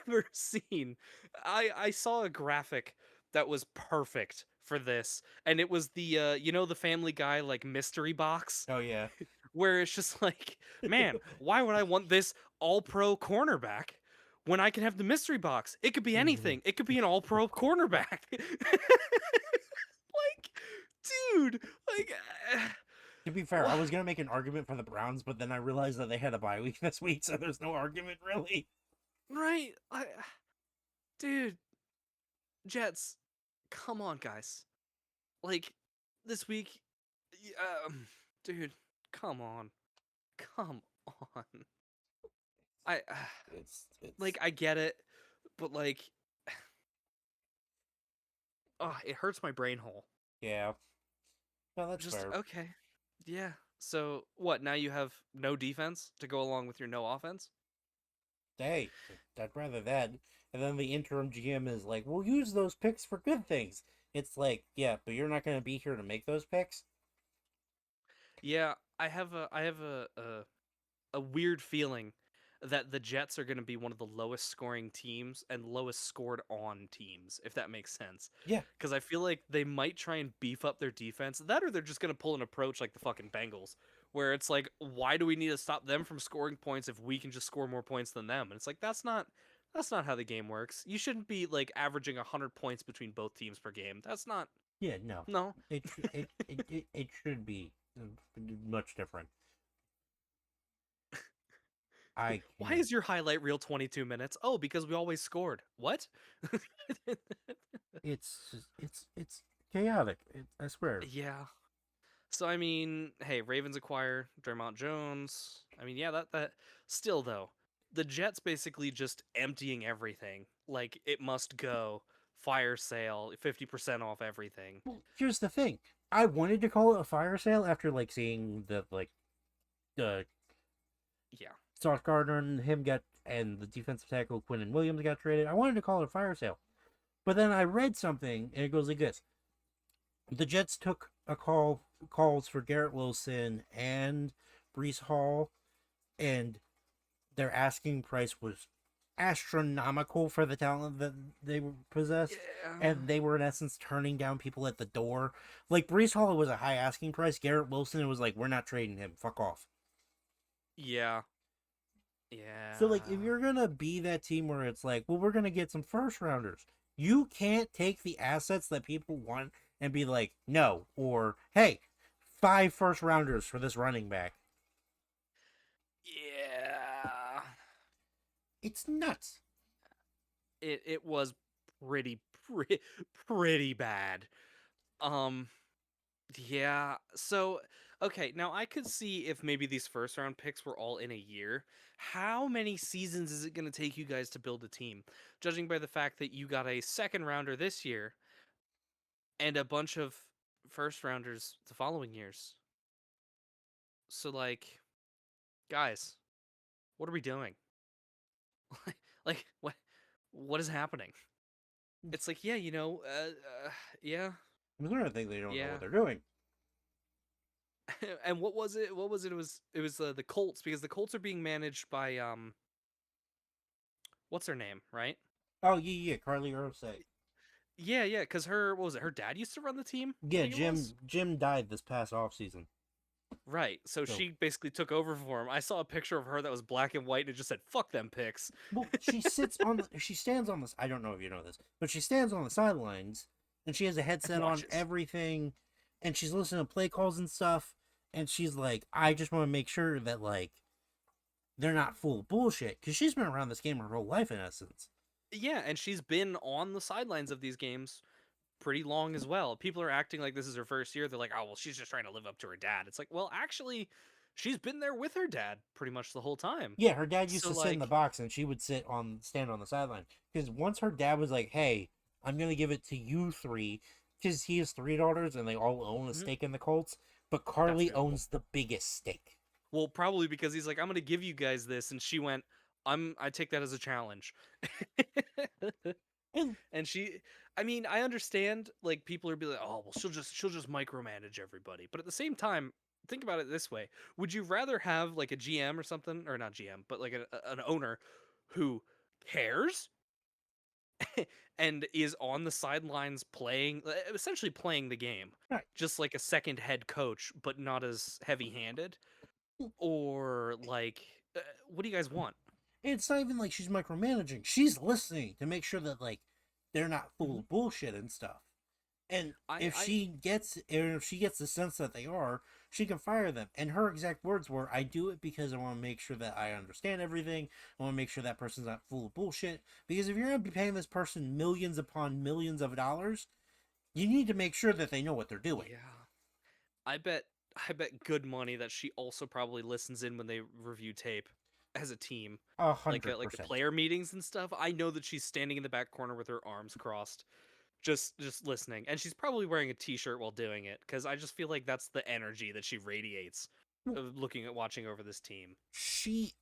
B: ever seen. I saw a graphic that was perfect for this, and it was the the Family Guy like mystery box
A: Oh yeah.
B: where it's just like, man, why would I want this all-pro cornerback when I can have the mystery box? It could be anything. It could be an all-pro cornerback. Like, dude, like
A: To be fair, I was gonna make an argument for the Browns, but then I realized that they had a bye week this week, so there's no argument really.
B: right, dude, Jets, come on, guys. Like this week, dude, come on, come on. I
A: It's
B: like I get it, but like, oh, it hurts my brain hole.
A: yeah. No, that's
B: Just
A: fair.
B: okay, yeah. So what? Now you have no defense to go along with your no offense.
A: Hey, I'd rather that. And then the interim GM is like, "We'll use those picks for good things." It's like, yeah, but you're not gonna be here to make those picks.
B: Yeah, I have a weird feeling that the Jets are going to be one of the lowest scoring teams and lowest scored on teams, if that makes sense.
A: Yeah.
B: Because I feel like they might try and beef up their defense. That or they're just going to pull an approach like the fucking Bengals, where it's like, why do we need to stop them from scoring points if we can just score more points than them? And it's like, that's not how the game works. You shouldn't be like averaging 100 points between both teams per game. That's not.
A: Yeah, no.
B: No.
A: It should be much different. I
B: Why
A: can't.
B: is your highlight reel 22 minutes? Oh, because we always scored. What?
A: It's chaotic. I swear.
B: Yeah. So I mean, hey, Ravens acquire Draymond Jones. I mean, yeah, that still though, the Jets basically just emptying everything. Like it must go. Fire sale, 50% off everything.
A: Well, here's the thing. I wanted to call it a fire sale after seeing the
B: Yeah.
A: Sauce Gardner and him get and the defensive tackle Quinn and Williams got traded. I wanted to call it a fire sale. But then I read something and it goes like this. The Jets took calls for Garrett Wilson and Brees Hall, and their asking price was astronomical for the talent that they possessed.
B: Yeah.
A: And they were in essence turning down people at the door. Like Brees Hall was a high asking price. Garrett Wilson was like, we're not trading him. Fuck off.
B: Yeah. Yeah.
A: So if you're gonna be that team where it's like, well, we're gonna get some first rounders, you can't take the assets that people want and be like, no, or hey, 5 first rounders for this running back.
B: Yeah.
A: It's nuts.
B: It was pretty bad. Um yeah. So, okay, now I could see if maybe these first round picks were all in a year. How many seasons is it going to take you guys to build a team? Judging by the fact that you got a second rounder this year and a bunch of first rounders the following years. So guys, what are we doing? What is happening? It's like, yeah, yeah.
A: I'm starting to think they don't know
B: Yeah.
A: what they're doing.
B: And what was it? What was it? It was the Colts, because the Colts are being managed by what's her name, right?
A: Oh yeah, Carly Earlsay.
B: Yeah, yeah, because her, what was it? Her dad used to run the team, I
A: Yeah,
B: think it was.
A: Jim died this past off season.
B: Right. So
A: So
B: she basically took over for him. I saw a picture of her that was black and white and it just said "fuck them picks."
A: well, she stands on this. I don't know if you know this, but she stands on the sidelines and she has a
B: And
A: headset on
B: watches.
A: everything, and she's listening to play calls and stuff. And she's like, I just want to make sure that they're not full of bullshit because she's been around this game her whole life in essence.
B: Yeah, and she's been on the sidelines of these games pretty long as well. People are acting like this is her first year. They're like, "Oh, well, she's just trying to live up to her dad." It's like, well, actually, she's been there with her dad pretty much the whole time.
A: Yeah, her dad used
B: So
A: to sit in the box and she would stand on the sideline. Because once her dad was like, hey, I'm going to give it to you three, because he has 3 daughters and they all own a
B: Mhm.
A: stake in the Colts, but
B: That's
A: Carly
B: beautiful.
A: owns the biggest stake.
B: Well, probably because he's like, "I'm gonna give you guys this," and she went, I take that as a challenge."
A: And
B: And she, I mean, I understand like people are be like, "Oh, well, she'll just micromanage everybody," but at the same time, think about it this way: would you rather have like a GM or something, or not GM, but like an owner who cares and is on the sidelines playing, essentially playing the game,
A: right.
B: just like a second head coach, but not as heavy-handed? Or what do you guys want?
A: It's not even like she's micromanaging. She's listening to make sure that they're not full
B: Mhm.
A: of bullshit and stuff. And
B: I
A: if
B: I
A: she gets the sense that they are, she can fire them. And her exact words were, "I do it because I want to make sure that I understand everything. I want to make sure that person's not full of bullshit. Because if you're going to be paying this person millions upon millions of dollars, you need to make sure that they know what they're doing."
B: Yeah. I bet I bet good money that she also probably listens in when they review tape as a team.
A: A
B: Like the
A: 100%.
B: player meetings and stuff. I know that she's standing in the back corner with her arms crossed, just listening. And she's probably wearing a t-shirt while doing it, cuz I just feel like that's the energy that she radiates of looking at watching over this team.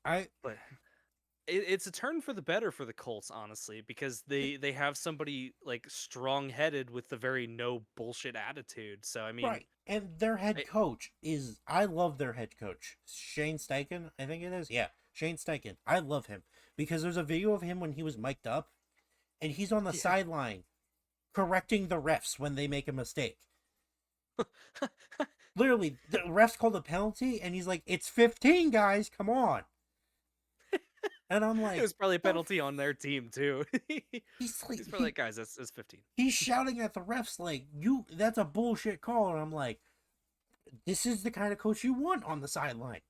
B: But it's a turn for the better for the Colts, honestly, because they have somebody like strong-headed with the very no bullshit attitude. So I mean,
A: Right. And their head
B: I,
A: coach I love their head coach. Shane Steichen, I think it is. Yeah. Shane Steichen. I love him because there's a video of him when he was mic'd up, and he's on the
B: Yeah.
A: sideline correcting the refs when they make a mistake. Literally, the refs called a penalty, and he's like, "It's 15, guys, come on." And I'm
B: It
A: like,
B: was probably a
A: "The
B: penalty on their team too.
A: He's like,
B: He's probably like, guys, that's 15.
A: he's shouting at the refs like, that's a bullshit call." And I'm like, this is the kind of coach you want on the sideline.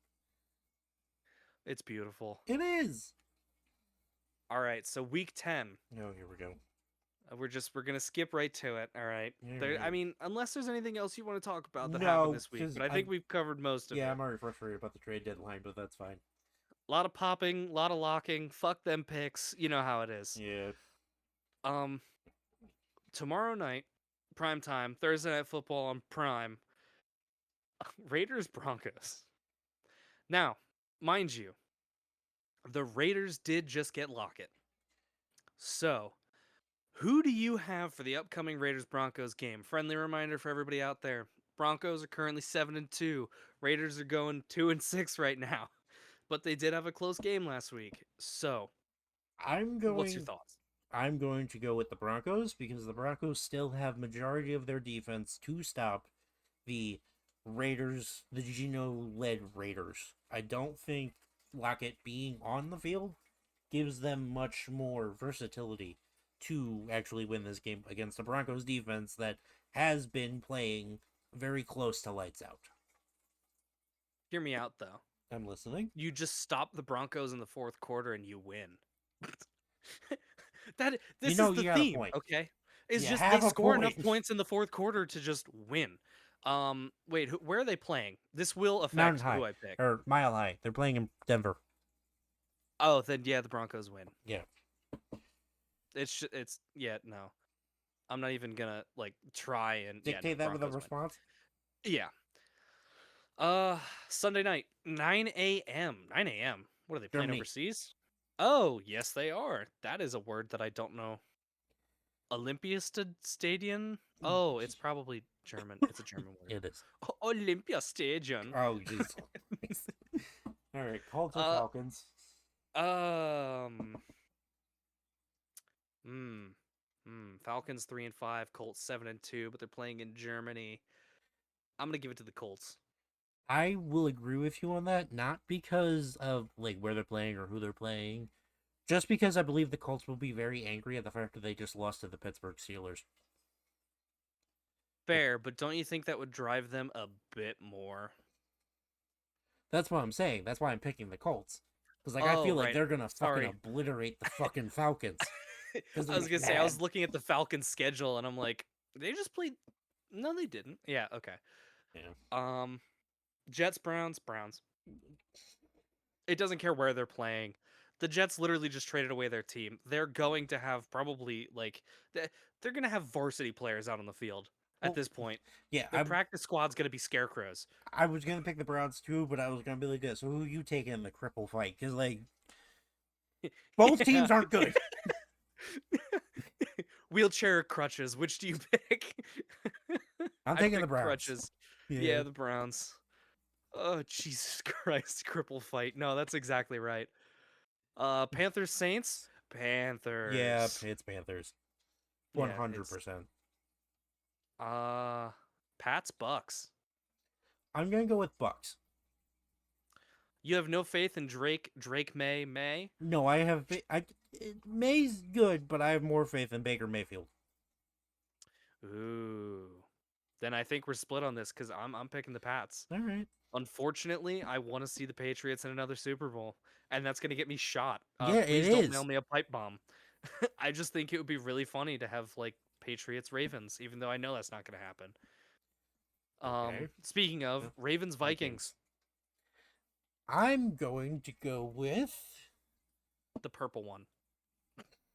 B: It's beautiful.
A: It is.
B: All right, so week 10.
A: Oh, here we go.
B: We're gonna skip right to it. All right. I mean, unless there's anything else you want to talk about that happened this week, but I think we've covered most of it.
A: Yeah, I'm already frustrated about the trade deadline, but that's fine.
B: A lot of popping, a lot of locking. Fuck them picks. You know how it is.
A: Yeah.
B: Tomorrow night, prime time, Thursday Night Football on Prime. Raiders Broncos. Now, mind you, the Raiders did just get Lockett. So, who do you have for the upcoming Raiders Broncos game? Friendly reminder for everybody out there. Broncos are currently 7-2. Raiders are going 2-6 right now. But they did have a close game last week. So, what's your thoughts?
A: I'm going to go with the Broncos because the Broncos still have majority of their defense to stop the Raiders, the Geno-led Raiders. I don't think Lockett being on the field gives them much more versatility to actually win this game against the Broncos defense that has been playing very close to lights out.
B: Hear me out, though.
A: I'm listening.
B: You just stop the Broncos in the fourth quarter and you win. This is the theme, okay? It's just they score enough points in the fourth quarter to just win. Wait, where are they playing? This will affect who I pick.
A: Or Mile High. They're playing in Denver.
B: Oh, then yeah, the Broncos win.
A: Yeah.
B: No. I'm not even gonna try and
A: dictate that with a response.
B: Win. Sunday night, 9 a.m. 9 a.m. What are they playing overseas? Oh, yes, they are. That is a word that I don't know. Olympiastadion? Oh, it's probably German. It's a German word.
A: It is.
B: Olympiastadion.
A: Oh, jeez. All right, Colts or Falcons?
B: Falcons 3-5, Colts 7-2, but they're playing in Germany. I'm gonna give it to the Colts.
A: I will agree with you on that, not because of where they're playing or who they're playing, just because I believe the Colts will be very angry at the fact that they just lost to the Pittsburgh Steelers.
B: Fair, but don't you think that would drive them a bit more?
A: That's what I'm saying. That's why I'm picking the Colts. Because I feel like they're gonna fucking obliterate the fucking Falcons.
B: I was gonna say, I was looking at the Falcons schedule and I'm like, they just played. No, they didn't. Yeah, okay.
A: Yeah.
B: Jets, Browns. It doesn't care where they're playing. The Jets literally just traded away their team. They're going to have probably they're going to have varsity players out on the field at this point.
A: Yeah,
B: their practice squad's going to be scarecrows.
A: I was going to pick the Browns too, but I was going to be like this. So who you taking in the cripple fight? Because both teams aren't good.
B: Wheelchair crutches. Which do you pick?
A: I'm taking the Browns.
B: Crutches. Yeah, the Browns. Oh, Jesus Christ. Cripple fight. No, that's exactly right. Panthers, Saints? Panthers.
A: Yeah, it's Panthers. 100%.
B: Pats, Bucks.
A: I'm going to go with Bucks.
B: You have no faith in Drake May?
A: No, I have... May's good, but I have more faith in Baker Mayfield.
B: Ooh. Then I think we're split on this because I'm picking the Pats.
A: All right.
B: Unfortunately, I want to see the Patriots in another Super Bowl, and that's going to get me shot.
A: Yeah,
B: please don't mail me a pipe bomb. I just think it would be really funny to have Patriots Ravens, even though I know that's not going to happen.
A: Okay.
B: Speaking of Ravens Vikings,
A: I'm going to go with
B: the purple one.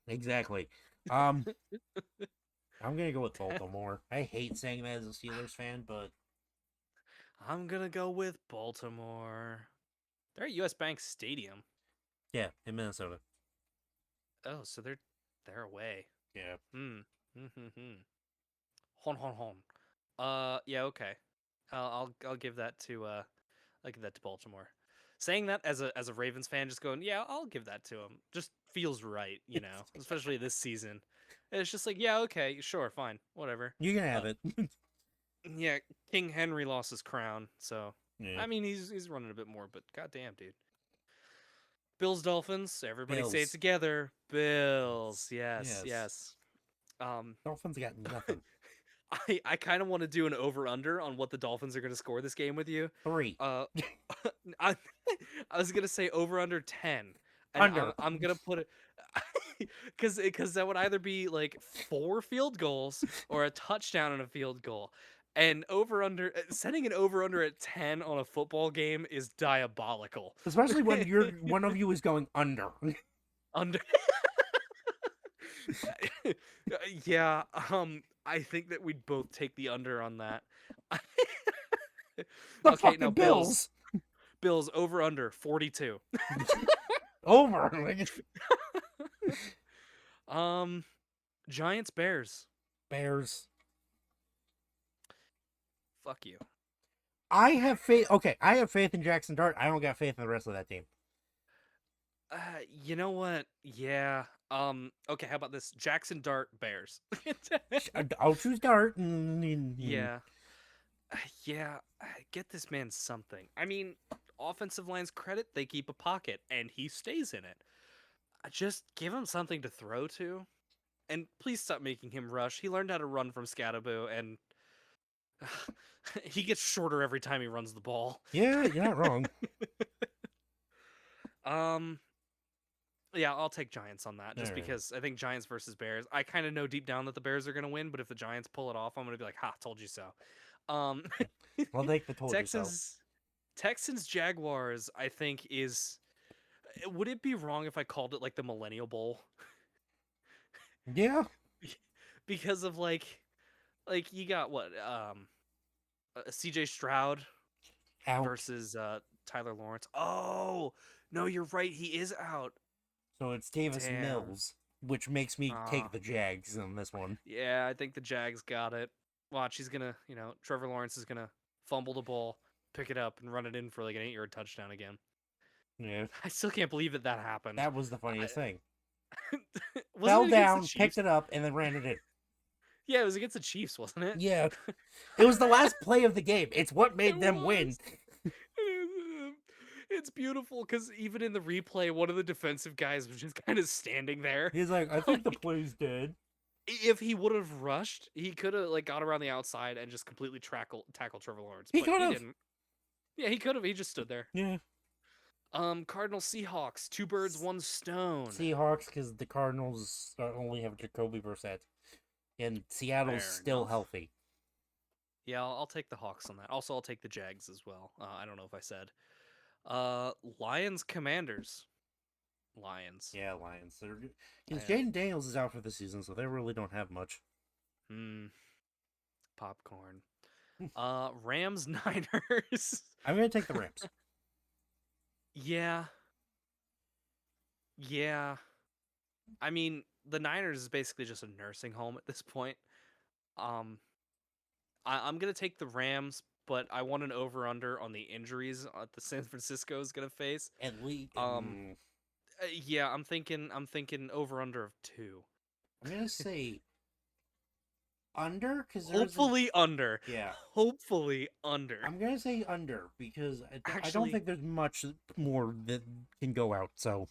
A: Exactly. I'm gonna go with Baltimore. I hate saying that as a Steelers fan, but
B: I'm gonna go with Baltimore. They're at US Bank Stadium.
A: Yeah, in Minnesota.
B: Oh, so they're away.
A: Yeah.
B: Hon. Yeah, okay. I'll give that to Baltimore. saying that as a Ravens fan, just going, yeah, I'll give that to him. Just feels right, especially this season. It's just like, yeah, okay, sure, fine, whatever.
A: You can have it.
B: Yeah, King Henry lost his crown, so
A: Yeah.
B: I mean he's running a bit more, but goddamn, dude. Bills Dolphins, everybody say it
A: Bills.
B: together. Bills, yes,
A: Yes.
B: yes. Um,
A: Dolphins got nothing.
B: I kind of want to do an over under on what the Dolphins are going to score this game with you.
A: 3.
B: Uh, I I was gonna say over under 10, and I'm
A: Under.
B: I'm gonna put it because that would either be like 4 field goals or a touchdown and a field goal. And over under setting an over under at 10 on a football game is diabolical.
A: Especially when one of you is going under.
B: Under yeah, I think that we'd both take the under on that.
A: The
B: Okay, now
A: fucking Bills.
B: Bills over under 42.
A: Over.
B: Giants Bears.
A: Bears.
B: Fuck you.
A: I have faith. Okay, I have faith in Jackson Dart. I don't got faith in the rest of that team.
B: You know what? Yeah. Okay, how about this? Jackson Dart Bears.
A: I'll choose Dart.
B: Yeah. Yeah, get this man something. I mean, offensive line's credit, they keep a pocket and he stays in it. Just give him something to throw to. And please stop making him rush. He learned how to run from Scatterboo and he gets shorter every time he runs the ball.
A: Yeah, you're not wrong.
B: Yeah, I'll take Giants on that, just
A: All right.
B: because I think Giants versus Bears. I kind of know deep down that the Bears are going to win, but if the Giants pull it off, I'm going to be like, "Ha, told you so." Um,
A: I'll take the told you so.
B: Texans Jaguars. I think is. Would it be wrong if I called it like the Millennial Bowl?
A: Yeah.
B: Because of like you got what C.J. Stroud
A: Out.
B: versus Tyler Lawrence. Oh no, you're right. He is out.
A: So it's Davis
B: Damn.
A: Mills, which makes me take the Jags on this one.
B: Yeah, I think the Jags got it. Watch, he's gonna, Trevor Lawrence is gonna fumble the ball, pick it up, and run it in for like an 8-yard touchdown again.
A: Yeah.
B: I still can't believe that happened.
A: That was the funniest thing.
B: Wasn't
A: Fell
B: it against the
A: down,
B: Chiefs?
A: picked it up, and then ran it in.
B: Yeah, it was against the Chiefs, wasn't it?
A: Yeah. It was the last play of the game. It's what made
B: It
A: them
B: was.
A: win.
B: It's beautiful because even in the replay, one of the defensive guys was just kind of standing there.
A: He's like, I think the play's dead.
B: If he would have rushed, he could have like got around the outside and just completely tackled Trevor Lawrence.
A: He
B: But
A: could
B: he
A: have.
B: didn't. Yeah, he could have. He just stood there.
A: Yeah.
B: Cardinals Seahawks, 2 birds, 1 stone.
A: Seahawks, because the Cardinals only have Jacoby Brissett. And Seattle's
B: Fair
A: still
B: enough.
A: healthy.
B: Yeah, I'll take the Hawks on that. Also, I'll take the Jags as well. I don't know if I said. Lions Commanders. Lions.
A: Yeah, Lions. Because Jaden Daniels is out for the season, so they really don't have much.
B: Popcorn. Rams Niners.
A: I'm going to take the Rams.
B: Yeah. Yeah. I mean, the Niners is basically just a nursing home at this point. I'm gonna take the Rams, but I want an over under on the injuries that the San Francisco is gonna face.
A: At least.
B: Yeah, I'm thinking over under of 2.
A: I'm gonna say under, because
B: hopefully under.
A: Yeah.
B: Hopefully under.
A: I'm gonna say under because I don't
B: Actually-
A: think there's much more that can go out. So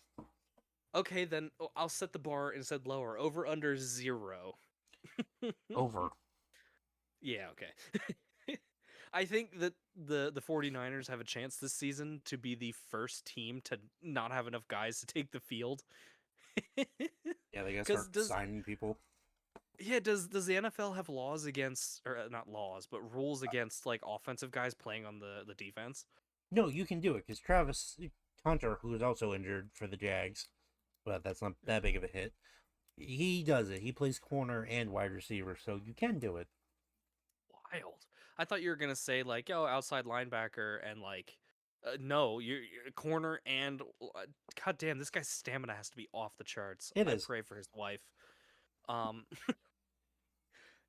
B: Okay, then I'll set the bar instead lower. Over under 0.
A: over.
B: Yeah, okay. I think that the 49ers have a chance this season to be the first team to not have enough guys to take the field.
A: Yeah, they gotta start signing people.
B: Yeah, does the NFL have laws against, or not laws, but rules against like offensive guys playing on the defense?
A: No, you can do it because Travis Hunter, who is also injured for the Jags, but that's not that big of a hit. He does it. He plays corner and wide receiver, so you can do it.
B: Wild. I thought you were gonna say like, oh, outside linebacker and like, no, you're corner and god damn, this guy's stamina has to be off the charts.
A: It
B: I
A: is.
B: pray for his wife.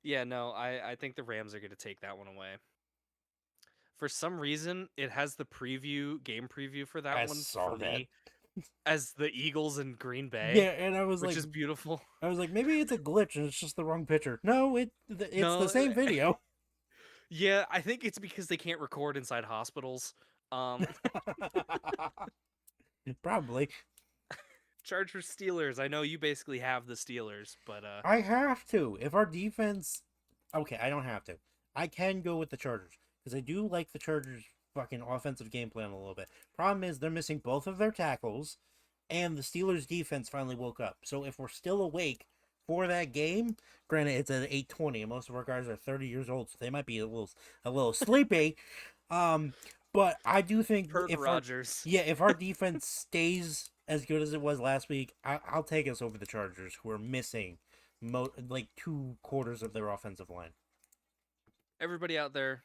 B: Yeah, no, I think the Rams are gonna take that one away. For some reason, it has the game preview for that
A: I
B: one
A: saw
B: for
A: that.
B: me as the Eagles in Green
A: Yeah,
B: Bay,
A: and
B: which is beautiful.
A: I was like, maybe it's a glitch and it's just the wrong picture. No, it's the
B: No,
A: same video.
B: yeah, I think it's because they can't record inside hospitals. Um,
A: Probably.
B: Chargers Steelers. I know you basically have the Steelers, but
A: I have to. If our defense, okay, I don't have to. I can go with the Chargers because I do like the Chargers' fucking offensive game plan a little bit. Problem is they're missing both of their tackles, and the Steelers' defense finally woke up. So if we're still awake for that game, granted it's at 8:20, and most of our guys are 30 years old, so they might be a little sleepy. Um, but I do think
B: Herb Rogers.
A: if our defense stays as good as it was last week, I'll take us over the Chargers, who are missing like 2/4 of their offensive line.
B: Everybody out there,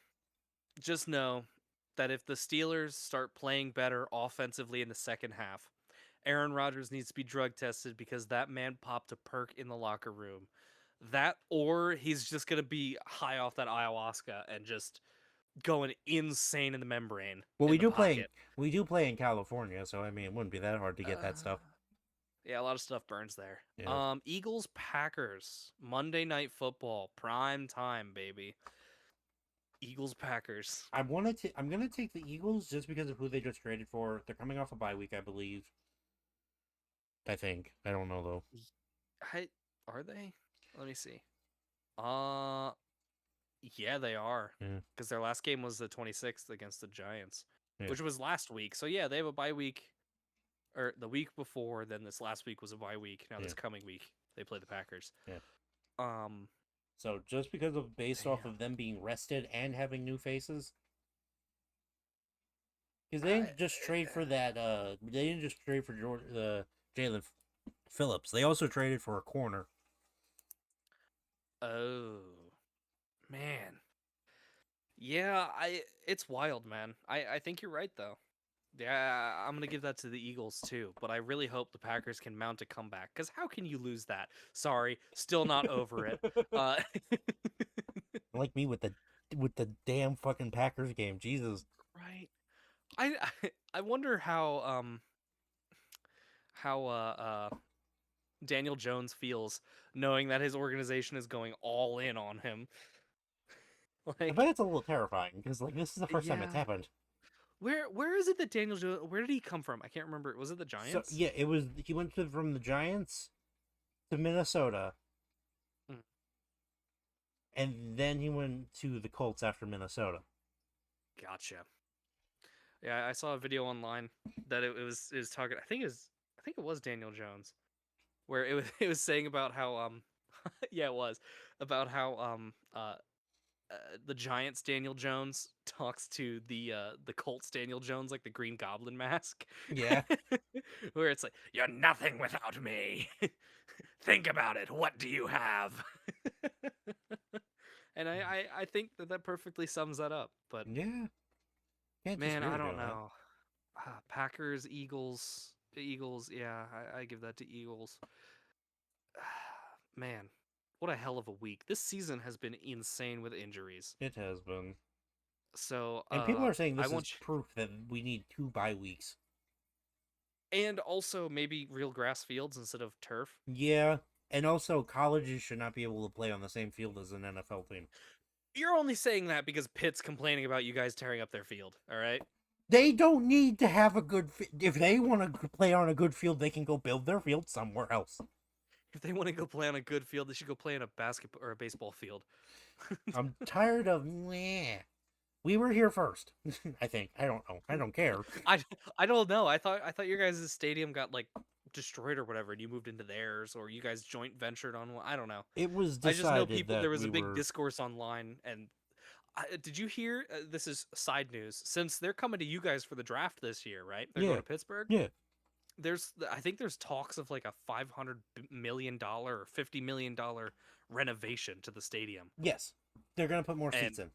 B: just know that if the Steelers start playing better offensively in the second half, Aaron Rodgers needs to be drug tested because that man popped a perk in the locker room. That, or he's just gonna be high off that ayahuasca and just going insane in the membrane
A: Well,
B: in the pocket.
A: we do play in California, so I mean it wouldn't be that hard to get that stuff.
B: Yeah, a lot of stuff burns there.
A: Yeah.
B: Eagles Packers Monday Night Football prime time, baby. Eagles Packers.
A: I'm gonna take the Eagles just because of who they just traded for. They're coming off a bye week, I believe. I think. I don't know though.
B: Are they? Let me see. Uh yeah, they are.
A: Yeah.
B: Because their last game was the 26th against the Giants,
A: Yeah.
B: which was last week. So yeah, they have a bye week, or the week before. Then this last week was a bye week. Now this coming week they play the Packers.
A: Yeah.
B: Um.
A: So just because of based off of them being rested and having new faces, because they didn't just trade for that. They didn't just trade for Jalen Phillips. They also traded for a corner.
B: Oh man. Yeah, it's wild, man. I think you're right though. Yeah, I'm gonna give that to the Eagles too, but I really hope the Packers can mount a comeback. Cause how can you lose that? Sorry, still not over it. Uh,
A: Like me with the damn fucking Packers game. Jesus.
B: right. I wonder how Daniel Jones feels knowing that his organization is going all in on him.
A: I
B: Like,
A: bet it's a little terrifying because like this is the first time it's
B: yeah.
A: happened.
B: Where is it that Daniel Jones? Where did he come from? I can't remember. Was it the
A: So
B: Giants?
A: yeah, it was he went from the Giants to Minnesota,
B: Mm.
A: and then he went to the Colts after Minnesota.
B: Gotcha. Yeah, I saw a video online that it was talking. I think it was Daniel Jones, where it was it was saying about how yeah, it was about how the Giants Daniel Jones talks to the Colts Daniel Jones, like the Green Goblin mask.
A: Yeah.
B: Where it's like, you're nothing without me. Think about it. What do you have? And I think that that perfectly sums that up. But
A: Yeah. Can't
B: man,
A: disagree
B: I
A: with you
B: don't
A: on that.
B: know. Packers, Eagles, Eagles. Yeah, I give that to Eagles. Man, what a hell of a week. This season has been insane with injuries.
A: It has been.
B: So,
A: And people are saying
B: I
A: this is
B: want you,
A: proof that we need 2 bye weeks.
B: and also maybe real grass fields instead of turf.
A: Yeah. And also colleges should not be able to play on the same field as an NFL team.
B: You're only saying that because Pitt's complaining about you guys tearing up their field, all right?
A: They don't need to have a good if they want to play on a good field, they can go build their field somewhere else.
B: If they want to go play on a good field, they should go play on a basketball or a baseball field.
A: I'm tired of meh. We were here first. I think. I don't know. I don't care.
B: I don't know. I thought your guys' stadium got like destroyed or whatever, and you moved into theirs, or you guys joint ventured on one. I don't know.
A: It was
B: I just know
A: decided
B: people.
A: that
B: There was a
A: we
B: big
A: were.
B: discourse online, and did you hear? This is side news. Since they're coming to you guys for the draft this year, right? They're going
A: Yeah.
B: to Pittsburgh.
A: Yeah.
B: I think there's talks of like a $500 million or $50 million renovation to the stadium.
A: Yes. They're gonna put more
B: And
A: seats in.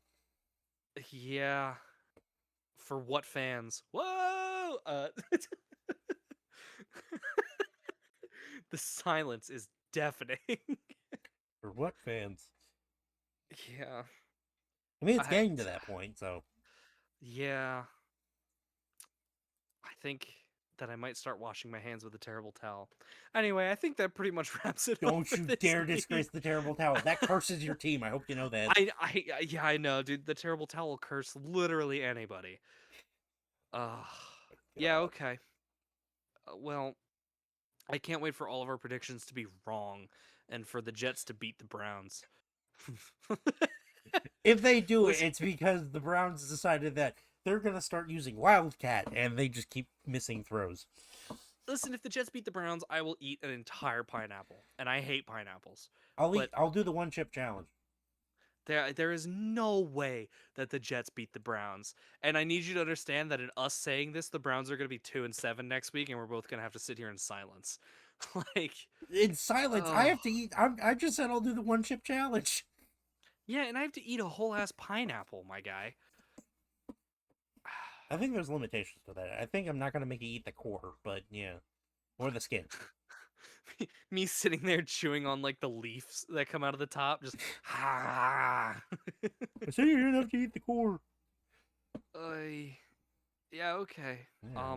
B: yeah, for what fans? Whoa! The silence is deafening.
A: For what fans?
B: Yeah,
A: I mean, it's
B: I
A: getting to that point, so
B: Yeah, I think that I might start washing my hands with a terrible towel. Anyway, I think that pretty much wraps it up
A: Don't
B: for
A: you
B: this
A: dare disgrace
B: week.
A: the terrible towel. That curses your team. I hope you know that.
B: Yeah, I know, dude. The terrible towel will curse literally anybody. Uh, yeah,
A: God.
B: okay. Well, I can't wait for all of our predictions to be wrong and for the Jets to beat the Browns.
A: If they do it,
B: Listen,
A: it's because the Browns decided that they're going to start using Wildcat and they just keep missing throws.
B: listen, if the Jets beat the Browns, I will eat an entire pineapple, and I hate pineapples. But
A: I'll do the one chip challenge.
B: there is no way that the Jets beat the Browns. And I need you to understand that in us saying this, the Browns are going to be 2-7 next week, and we're both going to have to sit here in silence. Like,
A: In silence, I
B: oh
A: have to eat. I just said I'll do the one chip challenge.
B: yeah, and I have to eat a whole ass pineapple, my guy.
A: I think there's limitations to that. I think I'm not going to make you eat the core, but yeah. Or the skin.
B: Me sitting there chewing on like the leaves that come out of the top, just ha.
A: I say you don't have to eat the core.
B: Yeah, okay.
A: Yeah.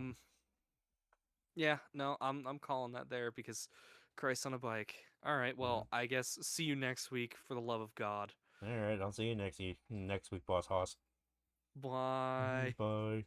B: Yeah, no, I'm calling that there because Christ on a bike. All right,
A: Yeah.
B: well, I guess see you next week for the love of God.
A: All right. I'll see you next week, boss Hoss.
B: Bye.
A: Bye.